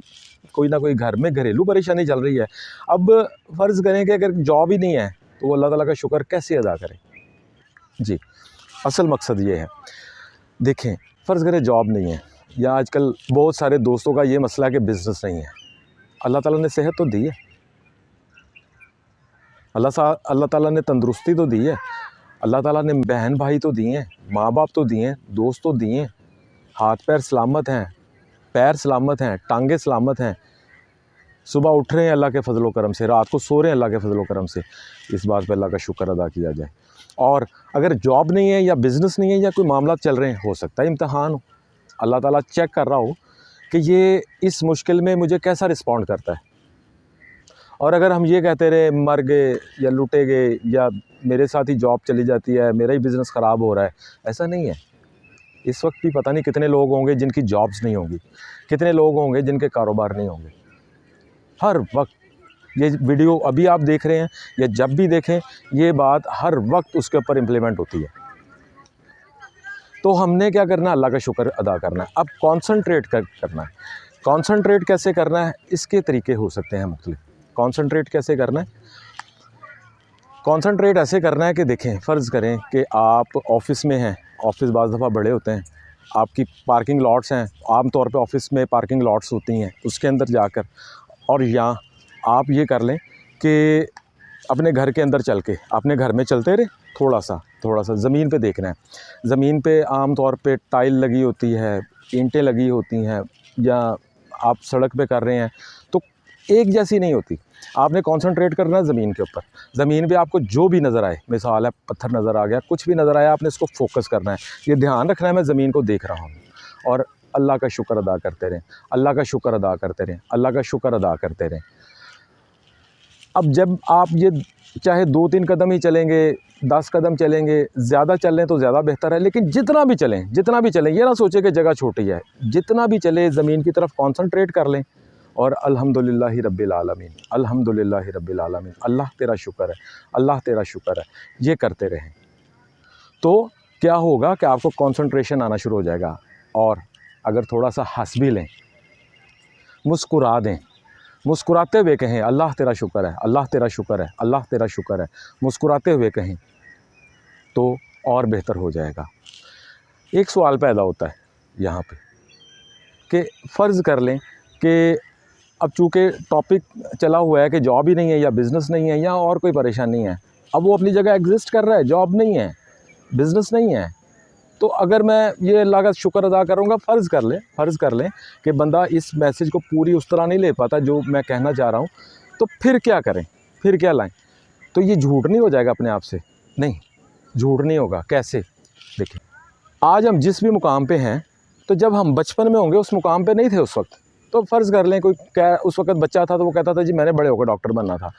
कोई ना कोई घर में घरेलू परेशानी चल रही है। अब फ़र्ज़ करें कि अगर जॉब ही नहीं है तो वो अल्लाह ताला का शुक्र कैसे अदा करें। जी, असल मकसद ये है। देखें, फ़र्ज़ करें जॉब नहीं है, या आजकल बहुत सारे दोस्तों का ये मसला है कि बिज़नेस नहीं है। अल्लाह ताला ने सेहत तो दी है, अल्लाह ताला ने तंदुरुस्ती तो दी है, अल्लाह ताला ने बहन भाई तो दिए हैं, माँ बाप तो दिए हैं, दोस्त तो दिए हैं, हाथ पैर सलामत हैं, पैर सलामत हैं, टांगे सलामत हैं, सुबह उठ रहे हैं अल्लाह के फ़ज़ल व करम से, रात को सो रहे हैं अल्लाह के फ़ज़ल व करम से। इस बात पर अल्लाह का शुक्र अदा किया जाए। और अगर जॉब नहीं है, या बिज़नेस नहीं है, या कोई मामला चल रहे हैं, हो सकता है इम्तिहान हो, अल्लाह ताला चेक कर रहा हो कि ये इस मुश्किल में मुझे कैसा रिस्पॉन्ड करता है। और अगर हम ये कहते रहे मर गए या लुटे गए, या मेरे साथ ही जॉब चली जाती है, मेरा ही बिज़नेस ख़राब हो रहा है, ऐसा नहीं है। इस वक्त भी पता नहीं कितने लोग होंगे जिनकी जॉब्स नहीं होंगी, कितने लोग होंगे जिनके कारोबार नहीं होंगे। हर वक्त ये वीडियो अभी आप देख रहे हैं, या जब भी देखें, ये बात हर वक्त उसके ऊपर इम्प्लीमेंट होती है। तो हमने क्या करना है, अल्लाह का शुक्र अदा करना है। अब कॉन्सनट्रेट करना है। कॉन्सनट्रेट कैसे करना है, इसके तरीके हो सकते हैं मुख्तलिफ। कॉन्सनट्रेट कैसे करना है, कॉन्सनट्रेट ऐसे करना है कि देखें, फ़र्ज़ करें कि आप ऑफ़िस में हैं, ऑफ़िस बाज़ दफ़ा बड़े होते हैं, आपकी पार्किंग लॉट्स हैं, आम तौर पे ऑफ़िस में पार्किंग लॉट्स होती हैं, उसके अंदर जाकर, और या आप ये कर लें कि अपने घर के अंदर चल के, अपने घर में चलते रहे, थोड़ा सा ज़मीन पे देखना है। ज़मीन पे आम तौर पे टाइल लगी होती है, ईंटें लगी होती हैं, या आप सड़क पे कर रहे हैं तो एक जैसी नहीं होती। आपने कॉन्सनट्रेट करना है ज़मीन के ऊपर। ज़मीन पे आपको जो भी नज़र आए, मिसाल है पत्थर नज़र आ गया, कुछ भी नज़र आया, आपने इसको फोकस करना है। ये ध्यान रखना है मैं ज़मीन को देख रहा हूँ, और अल्लाह का शुक्र अदा करते रहें, अल्लाह का शुक्र अदा करते रहें, अल्लाह का शुक्र अदा करते रहें। अब जब आप ये चाहे 2-3 कदम ही चलेंगे, 10 कदम चलेंगे, ज़्यादा चल लें तो ज़्यादा बेहतर है, लेकिन जितना भी चलें, ये ना सोचें कि जगह छोटी है, जितना भी चले ज़मीन की तरफ कॉन्सनट्रेट कर लें, और अल्हम्दुलिल्लाहि रब्बिल आलमीन, अल्हम्दुलिल्लाहि रब्बिल आलमीन, अल्लाह तेरा शुक्र है, अल्लाह तेरा शुक्र है, ये करते रहें। तो क्या होगा कि आपको कॉन्सनट्रेशन आना शुरू हो जाएगा। और अगर थोड़ा सा हंस भी लें, मुस्कुरा दें, मुस्कुराते हुए कहें अल्लाह तेरा शुक्र है, अल्लाह तेरा शुक्र है, अल्लाह तेरा शुक्र है, मुस्कुराते हुए कहें तो और बेहतर हो जाएगा। एक सवाल पैदा होता है यहाँ पे कि फ़र्ज़ कर लें कि अब चूँकि टॉपिक चला हुआ है कि जॉब ही नहीं है या बिज़नेस नहीं है या और कोई परेशानी है, अब वो अपनी जगह एग्जिस्ट कर रहा है, जॉब नहीं है, बिज़नेस नहीं है, तो अगर मैं ये अल्लाह का शुक्र अदा करूँगा, फ़र्ज़ कर लें कि बंदा इस मैसेज को पूरी उस तरह नहीं ले पाता जो मैं कहना चाह रहा हूँ, तो फिर क्या करें, फिर क्या लाएँ? तो ये झूठ नहीं हो जाएगा अपने आप से? नहीं, झूठ नहीं होगा। कैसे? देखिए, आज हम जिस भी मुकाम पे हैं, तो जब हम बचपन में होंगे उस मुकाम पे नहीं थे उस वक्त। तो फ़र्ज़ कर लें कोई क्या उस वक्त बच्चा था तो वो कहता था जी मैंने बड़े होकर डॉक्टर बनना था।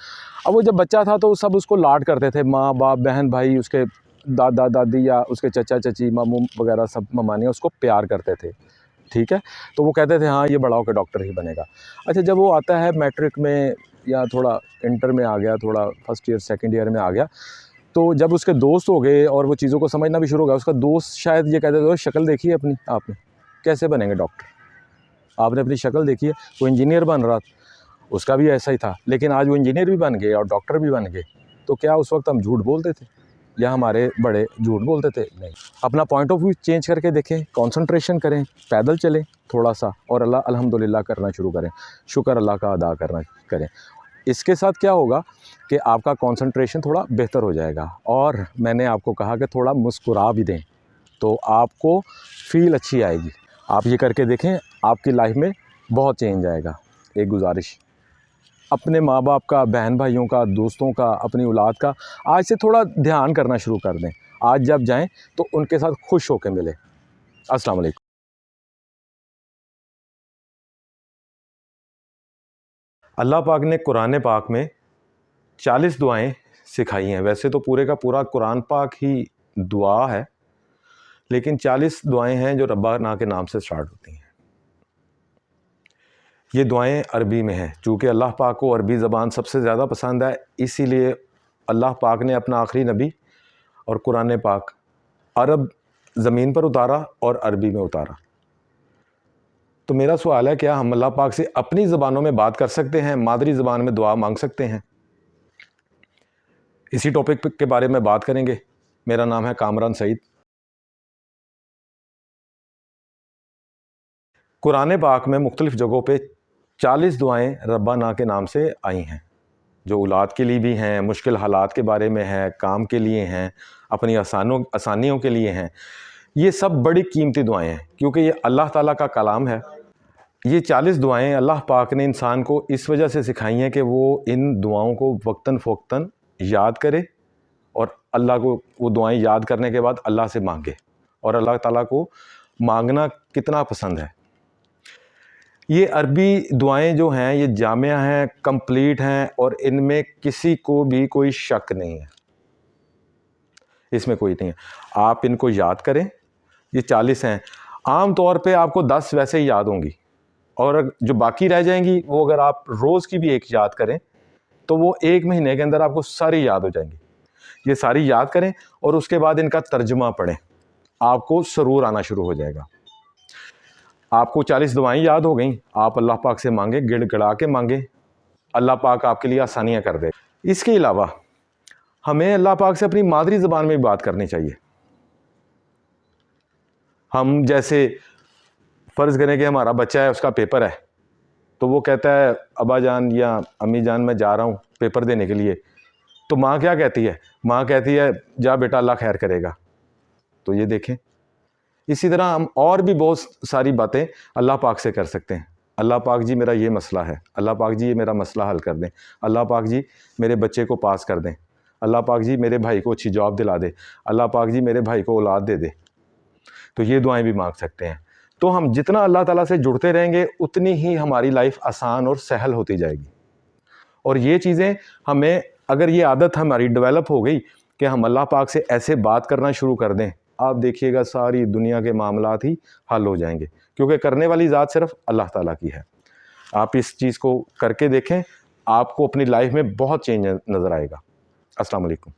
अब वो जब बच्चा था तो सब उसको लाड करते थे, माँ बाप, बहन भाई, उसके दादा दादी या उसके चचा चची, मामू वगैरह सब ममानियाँ उसको प्यार करते थे, ठीक है। तो वो कहते थे हाँ ये बड़ा होकर डॉक्टर ही बनेगा। अच्छा, जब वो आता है मैट्रिक में या थोड़ा इंटर में आ गया, थोड़ा फर्स्ट ईयर सेकेंड ईयर में आ गया, तो जब उसके दोस्त हो गए और वो चीज़ों को समझना भी शुरू हो गया, उसका दोस्त शायद ये कहते थे शक्ल देखी है अपनी आपने, कैसे बनेंगे डॉक्टर, आपने अपनी शक्ल देखी है। वो इंजीनियर बन रहा, उसका भी ऐसा ही था, लेकिन आज वो इंजीनियर भी बन गए और डॉक्टर भी बन गए। तो क्या उस वक्त हम झूठ बोलते थे या हमारे बड़े झूठ बोलते थे? नहीं। अपना पॉइंट ऑफ व्यू चेंज करके देखें, कंसंट्रेशन करें, पैदल चलें थोड़ा सा और अल्लाह अल्हम्दुलिल्लाह करना शुरू करें, शुक्र अल्लाह का अदा करना करें। इसके साथ क्या होगा कि आपका कंसंट्रेशन थोड़ा बेहतर हो जाएगा। और मैंने आपको कहा कि थोड़ा मुस्कुरा भी दें तो आपको फ़ील अच्छी आएगी। आप ये करके देखें, आपकी लाइफ में बहुत चेंज आएगा। एक गुजारिश, अपने माँ बाप का, बहन भाइयों का, दोस्तों का, अपनी औलाद का आज से थोड़ा ध्यान करना शुरू कर दें। आज जब जाएं तो उनके साथ खुश होकर मिलें। अस्सलाम वालेकुम। अल्लाह पाक ने कुरान पाक में 40 दुआएं सिखाई हैं। वैसे तो पूरे का पूरा कुरान पाक ही दुआ है, लेकिन 40 दुआएं हैं जो रब्बाना के नाम से स्टार्ट होती हैं। ये दुआएं अरबी में हैं। चूँकि अल्लाह पाक को अरबी ज़बान सबसे ज़्यादा पसंद है, इसीलिए अल्लाह पाक ने अपना आखिरी नबी और कुरान पाक अरब ज़मीन पर उतारा और अरबी में उतारा। तो मेरा सवाल है, क्या हम अल्लाह पाक से अपनी ज़बानों में बात कर सकते हैं, मादरी ज़बान में दुआ मांग सकते हैं? इसी टॉपिक के बारे में बात करेंगे। मेरा नाम है कामरान सईद। कुरान पाक में मुख्तलिफ़ जगहों पे 40 दुआएं रब्बाना के नाम से आई हैं, जो औलाद के लिए भी हैं, मुश्किल हालात के बारे में है, काम के लिए हैं, अपनी आसानियों के लिए हैं। ये सब बड़ी कीमती दुआएं हैं क्योंकि ये अल्लाह ताला का कलाम है। ये 40 दुआएं अल्लाह पाक ने इंसान को इस वजह से सिखाई हैं कि वो इन दुआओं को वक्तन फ़ौक्तन याद करे और अल्लाह को वो दुआएं याद करने के बाद अल्लाह से मांगे। और अल्लाह ताला को मांगना कितना पसंद है। ये अरबी दुआएं जो हैं ये जामिया हैं, कंप्लीट हैं और इनमें किसी को भी कोई शक नहीं है, इसमें कोई नहीं है। आप इनको याद करें। ये 40 हैं। आम तौर पे आपको 10 वैसे ही याद होंगी और जो बाकी रह जाएंगी वो अगर आप रोज़ की भी एक याद करें तो वो 1 महीने के अंदर आपको सारी याद हो जाएंगी। ये सारी याद करें और उसके बाद इनका तर्जुमा पढ़ें, आपको सरूर आना शुरू हो जाएगा। आपको 40 दुआएं याद हो गई, आप अल्लाह पाक से मांगे, गिड़गिड़ा के मांगे, अल्लाह पाक आपके लिए आसानियां कर दे। इसके अलावा हमें अल्लाह पाक से अपनी मादरी ज़बान में भी बात करनी चाहिए। हम जैसे फ़र्ज़ करें कि हमारा बच्चा है, उसका पेपर है, तो वो कहता है अब्बा जान या अम्मी जान मैं जा रहा हूँ पेपर देने के लिए, तो माँ क्या कहती है? माँ कहती है जा बेटा अल्लाह खैर करेगा। तो ये देखें, इसी तरह हम और भी बहुत सारी बातें अल्लाह पाक से कर सकते हैं। अल्लाह पाक जी मेरा ये मसला है, अल्लाह पाक जी ये मेरा मसला हल कर दें, अल्लाह पाक जी मेरे बच्चे को पास कर दें, अल्लाह पाक जी मेरे भाई को अच्छी जॉब दिला दे, अल्लाह पाक जी मेरे भाई को औलाद दे दे। तो ये दुआएं भी मांग सकते हैं। तो हम जितना अल्लाह ताला से जुड़ते रहेंगे उतनी ही हमारी लाइफ आसान और सहल होती जाएगी। और ये चीज़ें हमें, अगर ये आदत हमारी डेवलप हो गई कि हम अल्लाह पाक से ऐसे बात करना शुरू कर दें, आप देखिएगा सारी दुनिया के मामलात ही हल हो जाएंगे, क्योंकि करने वाली ज़ात सिर्फ अल्लाह ताला की है। आप इस चीज़ को करके देखें, आपको अपनी लाइफ में बहुत चेंज नज़र आएगा। अस्सलाम वालेकुम।